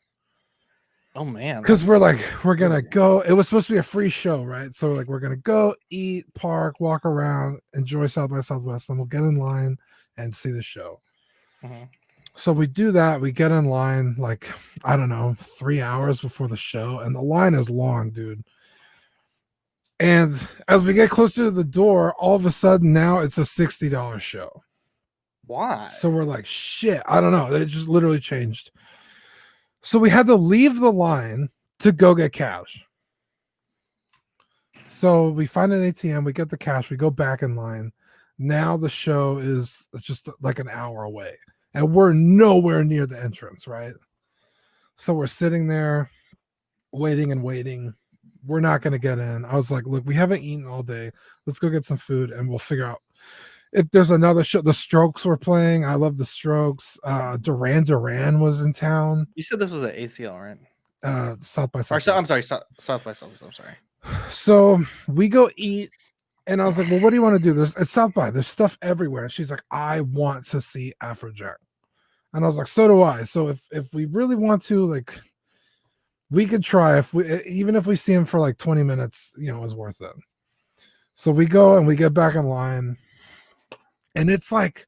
Oh man, because we're gonna go. It was supposed to be a free show, right? So like we're gonna go eat, park, walk around, enjoy South by Southwest, and we'll get in line and see the show. So we do that. We get in line like, I don't know, 3 hours before the show, and the line is long, dude. And as we get closer to the door, all of a sudden now it's a $60 show. Why? So we're like, shit, I don't know. It just literally changed. So we had to leave the line to go get cash. So we find an ATM, we get the cash, we go back in line. Now the show is just like an hour away, and we're nowhere near the entrance, right? So we're sitting there waiting and waiting. We're not going to get in. I was like, look, we haven't eaten all day. Let's go get some food and we'll figure out if there's another show. The Strokes were playing. I love the Strokes. Duran Duran was in town. You said this was at ACL, right? South by Southwest. I'm sorry, South by Southwest. I'm sorry. So we go eat, and I was like, well, what do you want to do? It's South by. There's stuff everywhere. And she's like, I want to see Afrojack. And I was like, so do I. So if we really want to, like, we could try. Even if we see him for like 20 minutes, you know, it's worth it. So we go and we get back in line, and it's like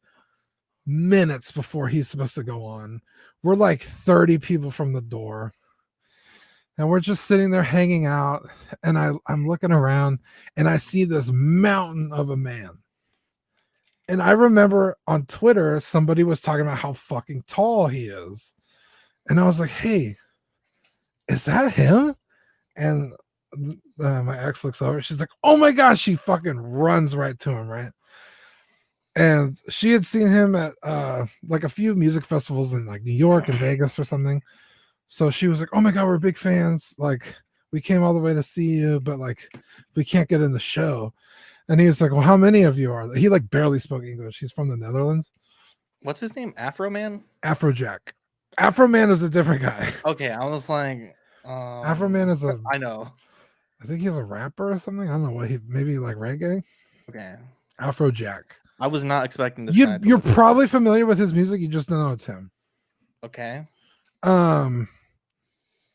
minutes before he's supposed to go on. We're like 30 people from the door, and we're just sitting there hanging out. And I'm looking around, and I see this mountain of a man. And I remember on Twitter, somebody was talking about how fucking tall he is. And I was like, hey, is that him? And my ex looks over. She's like, oh my gosh. She fucking runs right to him, right? And she had seen him at like a few music festivals in like New York and Vegas or something. So she was like, oh my God, we're big fans. Like, we came all the way to see you, but like, we can't get in the show. And he was like, well, how many of you are there? He like barely spoke English. He's from the Netherlands. What's his name? Afro Man? Afrojack. Afro Man is a different guy. Okay, I was like, Afro Man is I know. I think he's a rapper or something. I don't know what maybe like reggae. Okay. Afrojack. I was not expecting this. You're probably familiar with his music. You just don't know it's him. Okay.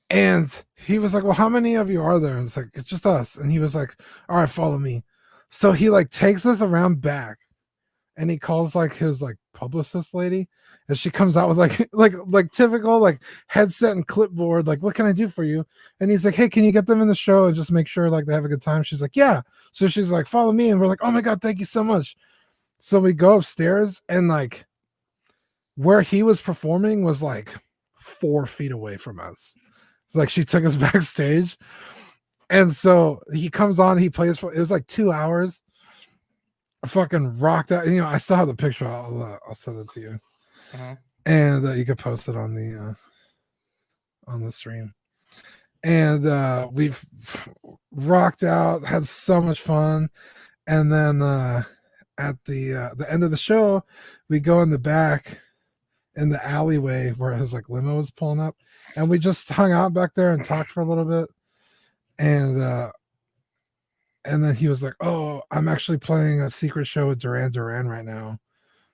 And he was like, well, how many of you are there? And it's like, it's just us. And he was like, all right, follow me. So he like takes us around back, and he calls like his like publicist lady, and she comes out with like typical like headset and clipboard, like, what can I do for you? And he's like, hey, can you get them in the show and just make sure like they have a good time? She's like, yeah. So she's like, follow me. And we're like, oh my God, thank you so much. So we go upstairs, and like where he was performing was like 4 feet away from us. It's like she took us backstage. And so he comes on, he plays for, it was like 2 hours. I fucking rocked out. You know, I still have the picture. I'll send it to you. And you can post it on the stream. And we've rocked out, had so much fun. And then at the end of the show, we go in the back in the alleyway where his like limo was pulling up, and we just hung out back there and talked for a little bit. And then he was like, oh, I'm actually playing a secret show with Duran Duran right now,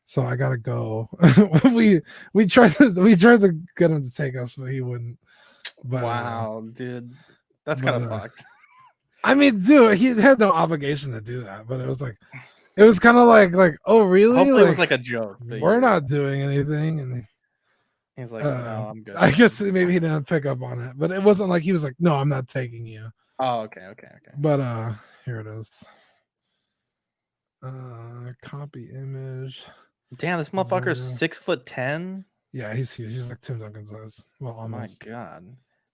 so I gotta go. we tried to get him to take us, but he wouldn't. But, wow, dude, that's kind of fucked. I mean, dude, he had no obligation to do that, but it was like, it was kind of like, oh, really? Hopefully, it was like a joke. We're not doing anything, and he's like, no, I'm good. I guess maybe he didn't pick up on it, but it wasn't like he was like, no, I'm not taking you. Oh, okay. But here it is. Copy image. Damn, this motherfucker's 6'10". Yeah, he's huge. He's like Tim Duncan size. Well, almost. Oh my God.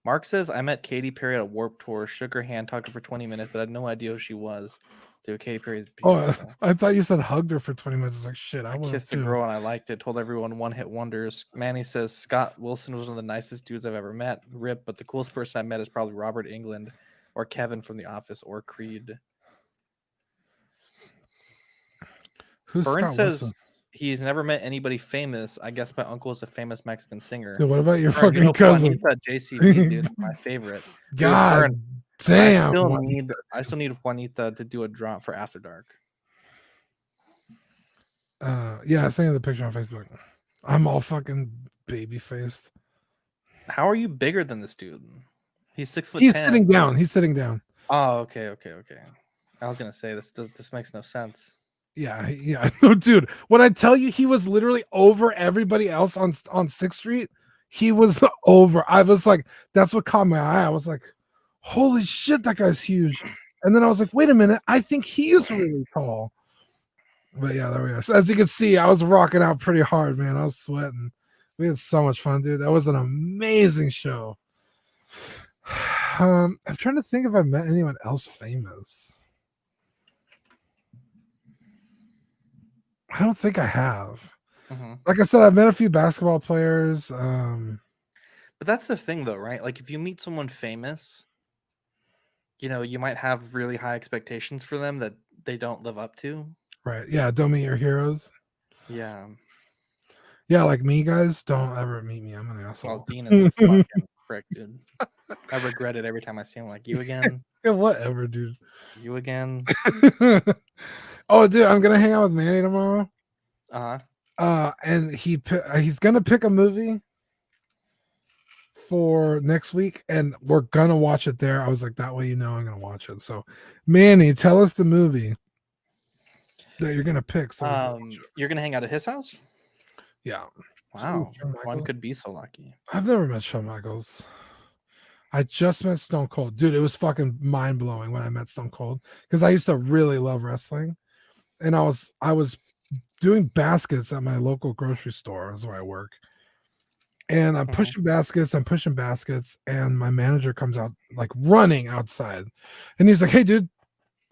Mark says, I met Katy Perry at a Warped Tour, shook her hand, talked to her for 20 minutes, but I had no idea who she was. Dude, Katy Perry is Oh, beautiful. I thought you said hugged her for 20 minutes. It's like, shit, I I want kissed a to. girl and I liked it. Told everyone one-hit wonders. Manny says, Scott Wilson was one of the nicest dudes I've ever met. Rip, but the coolest person I met is probably Robert Englund or Kevin from The Office or Creed. Who's Burn Scott says Wilson? he's never met anybody famous. I guess my uncle is a famous Mexican singer. Dude, what about your Burn, fucking cousin? Juanita JCB, dude, my favorite. Dude, God Burn, damn. I still need Juanita to do a drop for After Dark. Yeah, I sent you the picture on Facebook. I'm all fucking baby faced. How are you bigger than this dude? He's 6'10". He's sitting down. He's sitting down. Oh, okay. I was gonna say this makes no sense. Yeah. No, dude. When I tell you he was literally over everybody else on 6th Street, he was over. I was like, that's what caught my eye. I was like, holy shit, that guy's huge. And then I was like, wait a minute, I think he's really tall. But yeah, there we go. So as you can see, I was rocking out pretty hard, man. I was sweating. We had so much fun, dude. That was an amazing show. I'm trying to think if I met anyone else famous. I don't think I have. Like I said, I've met a few basketball players. But that's the thing, though, right? Like, if you meet someone famous, you know, you might have really high expectations for them that they don't live up to. Right. Yeah. Don't meet your heroes. Yeah. Yeah, like me, guys. Don't ever meet me. I'm an asshole. Well, Dean is a fucking prick, dude. I regret it every time I see him. Like, you again? Yeah, whatever, dude. You again? Oh, dude, I'm gonna hang out with Manny tomorrow. Uh-huh. And he's gonna pick a movie for next week, and we're gonna watch it there. I was like, that way you know I'm gonna watch it. So, Manny, tell us the movie that you're gonna pick. So you're gonna hang out at his house? Yeah. Wow. Shawn One Michaels. could be so lucky. I've never met Shawn Michaels. I just met Stone Cold. Dude, it was fucking mind-blowing when I met Stone Cold because I used to really love wrestling. And I was doing baskets at my local grocery store. That's where I work. And I'm pushing baskets, and my manager comes out like running outside. And he's like, "Hey, dude,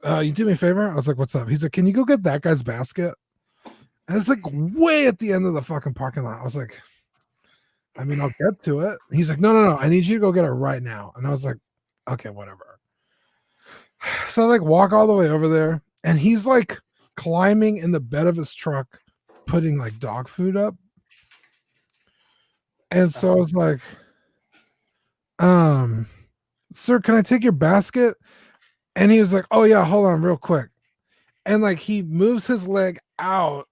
you do me a favor?" I was like, "What's up?" He's like, "Can you go get that guy's basket?" And it's like way at the end of the fucking parking lot. I was like, I mean, I'll get to it. He's like, no. I need you to go get it right now. And I was like, okay, whatever. So I like walk all the way over there, and he's like climbing in the bed of his truck, putting like dog food up. And so I was like, sir, can I take your basket? And he was like, oh yeah, hold on real quick. And like he moves his leg out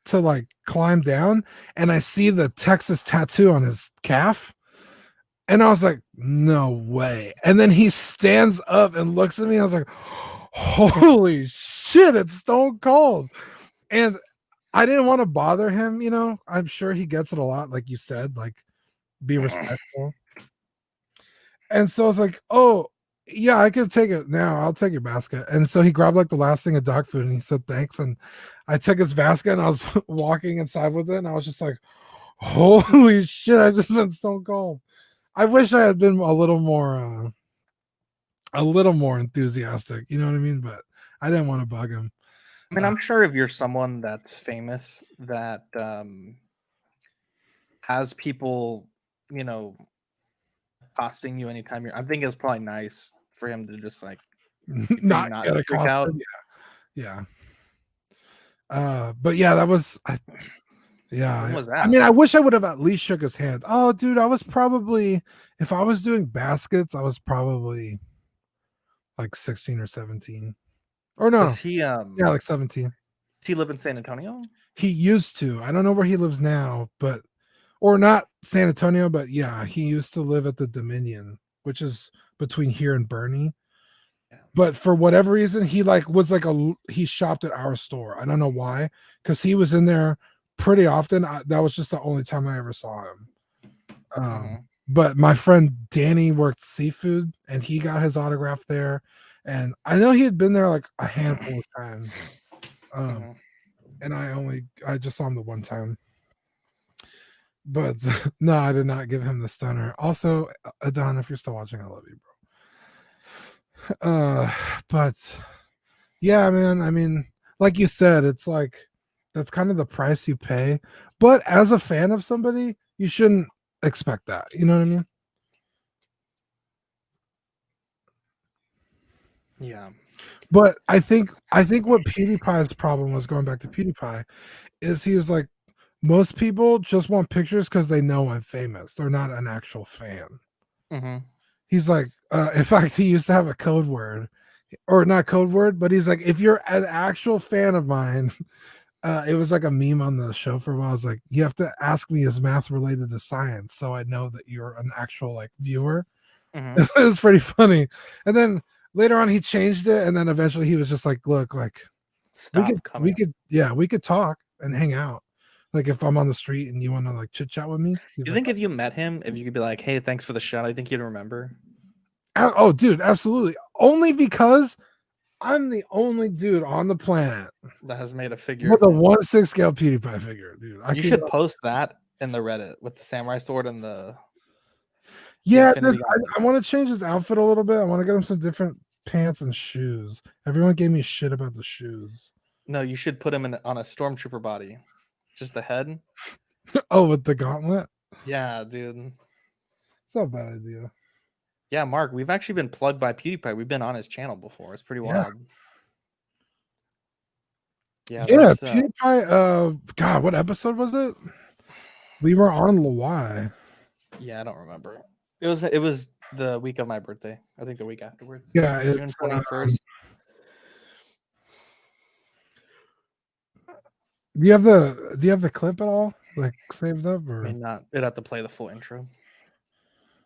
to like climb down, and I see the Texas tattoo on his calf, and I was like, no way. And then he stands up and looks at me. I was like, holy shit, it's Stone Cold. And I didn't want to bother him, you know. I'm sure he gets it a lot, like you said, like be respectful. And so I was like, oh yeah, I can take it now. I'll take your basket. And so he grabbed like the last thing of dog food and he said thanks. And I took his basket and I was walking inside with it. And I was just like, holy shit, I just been Stone Cold. I wish I had been a little more enthusiastic. You know what I mean? But I didn't want to bug him. I mean, I'm sure if you're someone that's famous that has people, you know, costing you anytime I think it's probably nice for him to just like not get a freak cost. out. Yeah. But yeah, that was When was that? I mean, I wish I would have at least shook his hand. Oh, dude, I was probably, if I was doing baskets, I was probably like 16 or 17. Or no. Does he yeah, like 17. Does he live in San Antonio? He used to. I don't know where he lives now, but or not San Antonio, but yeah, he used to live at the Dominion, which is between here and Bernie. Yeah. But for whatever reason, he like was like he shopped at our store. I don't know why, because he was in there pretty often. That was just the only time I ever saw him. But my friend Danny worked seafood, and he got his autograph there. And I know he had been there like a handful of times. And I just saw him the one time. But no, I did not give him the stunner. Also, Adon, if you're still watching, I love you, bro. But yeah, man. I mean, like you said, it's like that's kind of the price you pay. But as a fan of somebody, you shouldn't expect that. You know what I mean? Yeah. But I think what PewDiePie's problem was, going back to PewDiePie, is he was like, most people just want pictures because they know I'm famous. They're not an actual fan. Mm-hmm. He's like, in fact, he used to have a code word, or not code word, but he's like, if you're an actual fan of mine, it was like a meme on the show for a while. I was like, you have to ask me, is math related to science, so I know that you're an actual like viewer. Mm-hmm. It was pretty funny. And then later on he changed it, and then eventually he was just like, look, like Stop we could talk and hang out. Like if I'm on the street and you want to like chit chat with me. You think if you met him, if you could be like, hey, thanks for the shout, I think he'd remember. Oh, dude, absolutely. Only because I'm the only dude on the planet That has made a figure. with a 1/6 scale PewDiePie figure, dude. You should post that in the Reddit with the samurai sword and the. Yeah, Infinity I want to change his outfit a little bit. I want to get him some different pants and shoes. Everyone gave me shit about the shoes. No, you should put him on a stormtrooper body, just the head. Oh, with the gauntlet? Yeah, dude. It's not a bad idea. Yeah, Mark, we've actually been plugged by PewDiePie. We've been on his channel before. It's pretty wild. Yeah, PewDiePie. God, what episode was it? We were on Lawai. Yeah, I don't remember. It was the week of my birthday. I think the week afterwards. Yeah, June it's 21st. Do you have the clip at all, like saved up, or? I mean, not. It'd have to play the full intro.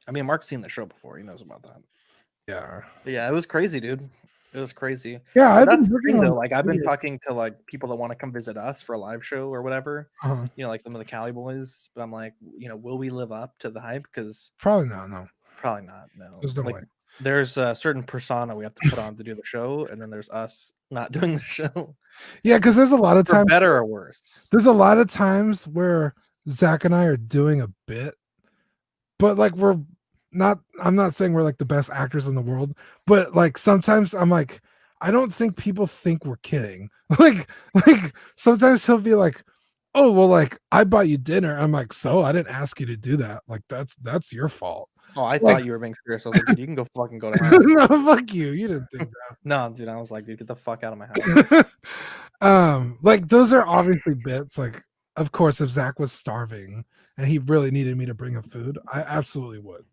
I mean, Mark's seen the show before. He knows about that. Yeah. But yeah, it was crazy, dude. It was crazy. Yeah, I've been that's the working thing, on though. Like, I've been videos. talking to like people that want to come visit us for a live show or whatever. Uh-huh. You know, like some of the Cali boys. But I'm like, you know, will we live up to the hype? Because Probably not. No. probably not. No. There's no like, way. there's a certain persona we have to put on to do the show, and then there's us not doing the show. Yeah, because there's a lot of For times. better or worse. There's a lot of times where Zach and I are doing a bit, but like we're not. I'm not saying we're like the best actors in the world, but like sometimes I'm like, I don't think people think we're kidding. like sometimes he'll be like, oh well, like I bought you dinner. I'm like, so I didn't ask you to do that. Like that's your fault. Oh, I Like- thought you were being serious. I was like, dude, you can go fucking go to hell. No, fuck you. You didn't think No, dude, I was like, dude, get the fuck out of my house. that. Like those are obviously bits. Like, of course, if Zach was starving and he really needed me to bring him food, I absolutely would.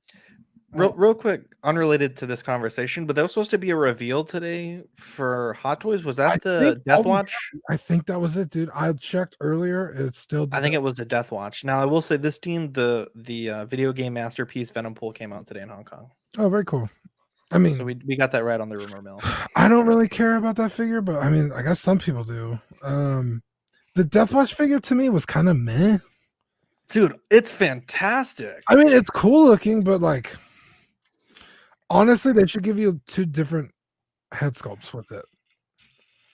Real quick, unrelated to this conversation, but there was supposed to be a reveal today for Hot Toys. Was that the Death Watch? I think that was it, dude. I checked earlier. It's still. I think it was the Death Watch. Now, I will say this team, the video game masterpiece Venom Pool came out today in Hong Kong. Oh, very cool. I mean, So we got that right on the rumor mill. I don't really care about that figure, but I mean, I guess some people do. The Deathwatch figure to me was kind of meh. Dude, it's fantastic. I mean, it's cool looking, but like, honestly, they should give you two different head sculpts with it.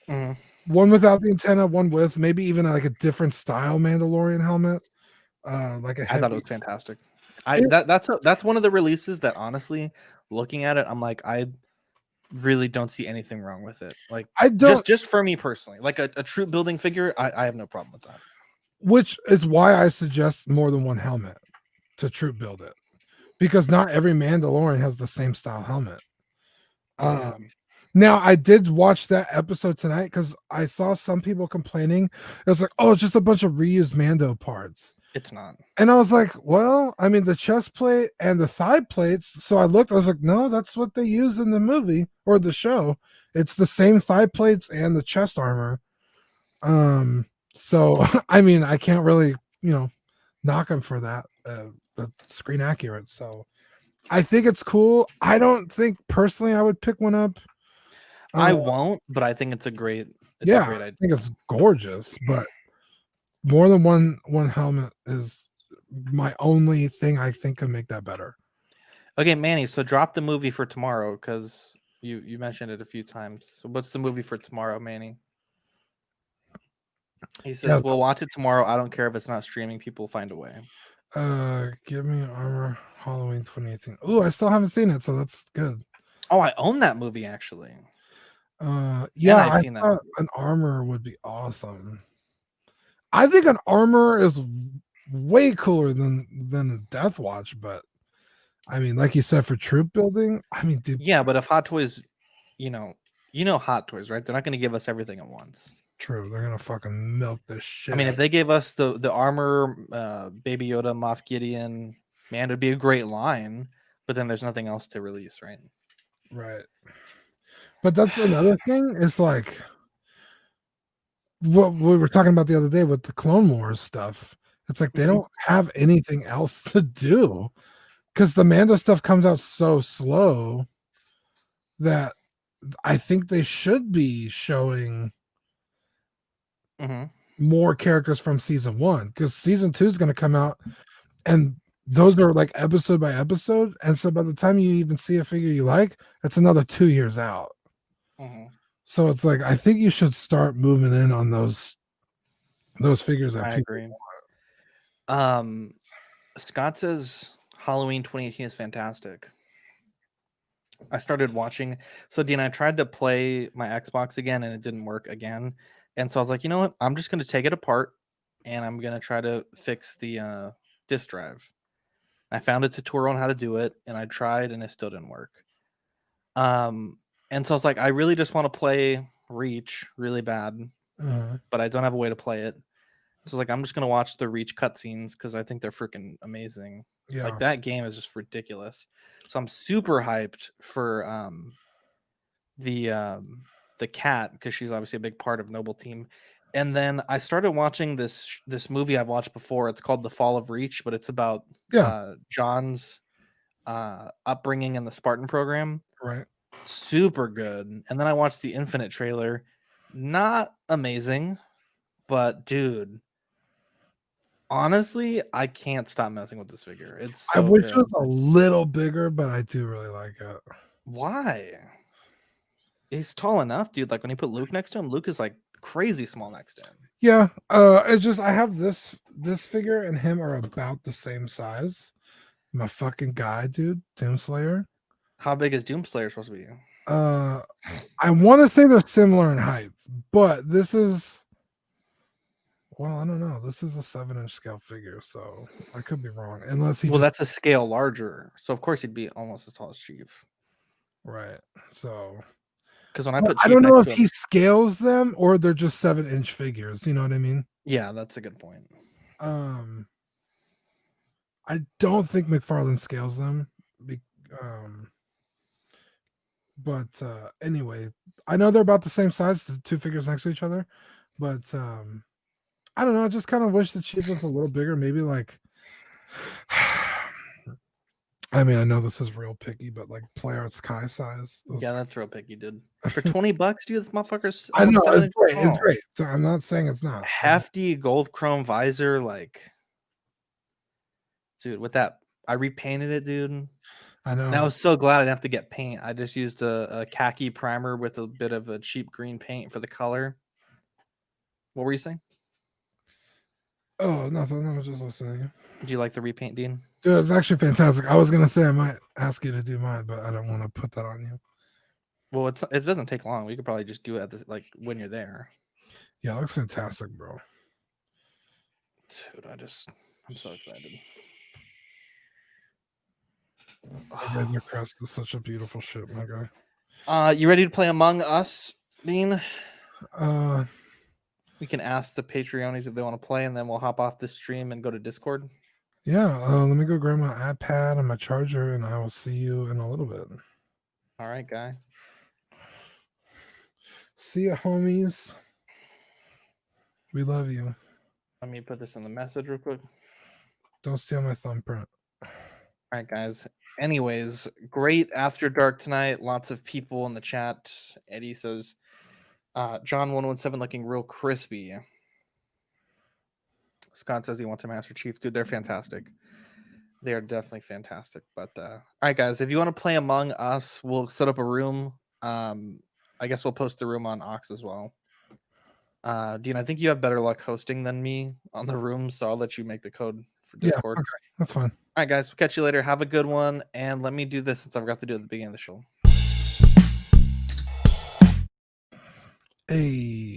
Mhm. One without the antenna, one with, maybe even like a different style Mandalorian helmet. Like a I thought heavy- it was fantastic. That's one of the releases that honestly, looking at it, I'm like, I really don't see anything wrong with it. Like, I don't, just for me personally, like a troop building figure, I have no problem with that. which is why I suggest more than one helmet to troop build it, because not every Mandalorian has the same style helmet. Now I did watch that episode tonight because I saw some people complaining. It was like, oh, it's just a bunch of reused Mando parts. It's not. And I was like, well, I mean, the chest plate and the thigh plates. So I looked, I was like, no, that's what they use in the movie or the show. It's the same thigh plates and the chest armor. So I mean, I can't really, knock them for that. That's screen accurate. So I think it's cool. I don't think personally I would pick one up. I won't, but I think it's a great. It's Yeah, a great I idea. think it's gorgeous, but more than one helmet is my only thing I think can make that better. Okay, Manny. So drop the movie for tomorrow because you mentioned it a few times. So what's the movie for tomorrow, Manny? He says, Yeah. "We'll watch it tomorrow. I don't care if it's not streaming. People find a way." Give me armor Halloween 2018. Oh, I still haven't seen it, so that's good. Oh, I own that movie actually. Yeah, I've I seen that thought an armor would be awesome. I think an armor is way cooler than a Death Watch, but I mean, like you said, for troop building, I mean, dude, Yeah, but if Hot Toys, you know Hot Toys, right? They're not going to give us everything at once. true, they're gonna fucking milk this shit. I mean, if they gave us the armor, Baby Yoda, Moff Gideon, man, it'd be a great line. But then there's nothing else to release, right? right. But that's another thing. It's like what we were talking about the other day with the Clone Wars stuff. It's like they don't have anything else to do because the Mando stuff comes out so slow that I think they should be showing more characters from season 1 because season 2 is going to come out and those are like episode by episode. And so by the time you even see a figure you like, it's another 2 years out. So it's like I think you should start moving in on those figures that I people agree. want. Scott says Halloween 2018 is fantastic. I started watching. So Dean, I tried to play my Xbox again and it didn't work again. And so I was like, you know what? I'm just going to take it apart and I'm going to try to fix the disk drive. I found a tutorial on how to do it and I tried and it still didn't work. And so I was like, I really just want to play Reach really bad, but I don't have a way to play it. So like, I'm just gonna watch the Reach cutscenes because I think they're freaking amazing. Yeah. Like that game is just ridiculous. So I'm super hyped for the cat because she's obviously a big part of Noble Team. And then I started watching this movie I've watched before. It's called The Fall of Reach, but it's about John's upbringing in the Spartan program. Right. Super good. And then I watched the Infinite trailer. Not amazing, but dude, honestly, I can't stop messing with this figure. It's so I wish good. it was a little bigger, but I do really like it. Why? He's tall enough, dude. Like when you put Luke next to him, Luke is like crazy small next to him. Yeah. It's just I have this figure and him are about the same size. My fucking guy, dude, Doomslayer. How big is Doomslayer supposed to be? I want to say they're similar in height, but this is, well, I don't know. This is a 7-inch scale figure, so I could be wrong. Unless he, well, that's a scale larger, so of course he'd be almost as tall as Chief, right? So, because when I put, Chief I don't know next if to him, he scales them or they're just 7-inch figures. You know what I mean? yeah, that's a good point. I don't think McFarlane scales them. But anyway, I know they're about the same size, the two figures next to each other. But I don't know. I just kind of wish the Chief was a little bigger. Maybe like, I mean, I know this is real picky, but like Playart's Kai size. Yeah, that's real picky, dude. For $20, dude, this motherfucker's. I know almost 7 it's great. inches It's tall. great. So I'm not saying it's not. Hefty gold chrome visor, like, dude, with that, I repainted it, dude. I know. And I was so glad I didn't have to get paint. I just used a khaki primer with a bit of a cheap green paint for the color. What were you saying? Oh, nothing. I was just listening. Do you like the repaint, Dean? Dude, it's actually fantastic. I was gonna say I might ask you to do mine, but I don't want to put that on you. Well, it doesn't take long. We could probably just do it at this, like when you're there. Yeah, it looks fantastic, bro. Dude, I'm so excited. Razor Crest is such a beautiful ship, my guy. You ready to play Among Us, Dean? Uh, We can ask the Patreonies if they want to play, and then we'll hop off the stream and go to Discord. yeah. Let me go grab my iPad and my charger, and I will see you in a little bit. All right, guy. See ya, homies. We love you. Let me put this in the message real quick. Don't steal my thumbprint. All right, guys. Anyways, great After Dark tonight. Lots of people in the chat. Eddie says, John 117 looking real crispy. Scott says he wants a Master Chief. Dude, they're fantastic. They are definitely fantastic. But all right, guys, if you want to play Among Us, we'll set up a room. I guess we'll post the room on Ox as well. Dean, I think you have better luck hosting than me on the room, so I'll let you make the code for Yeah, Discord. okay, that's fine. All right, guys, we'll catch you later. Have a good one, and let me do this since I forgot to do it at the beginning of the show. Hey.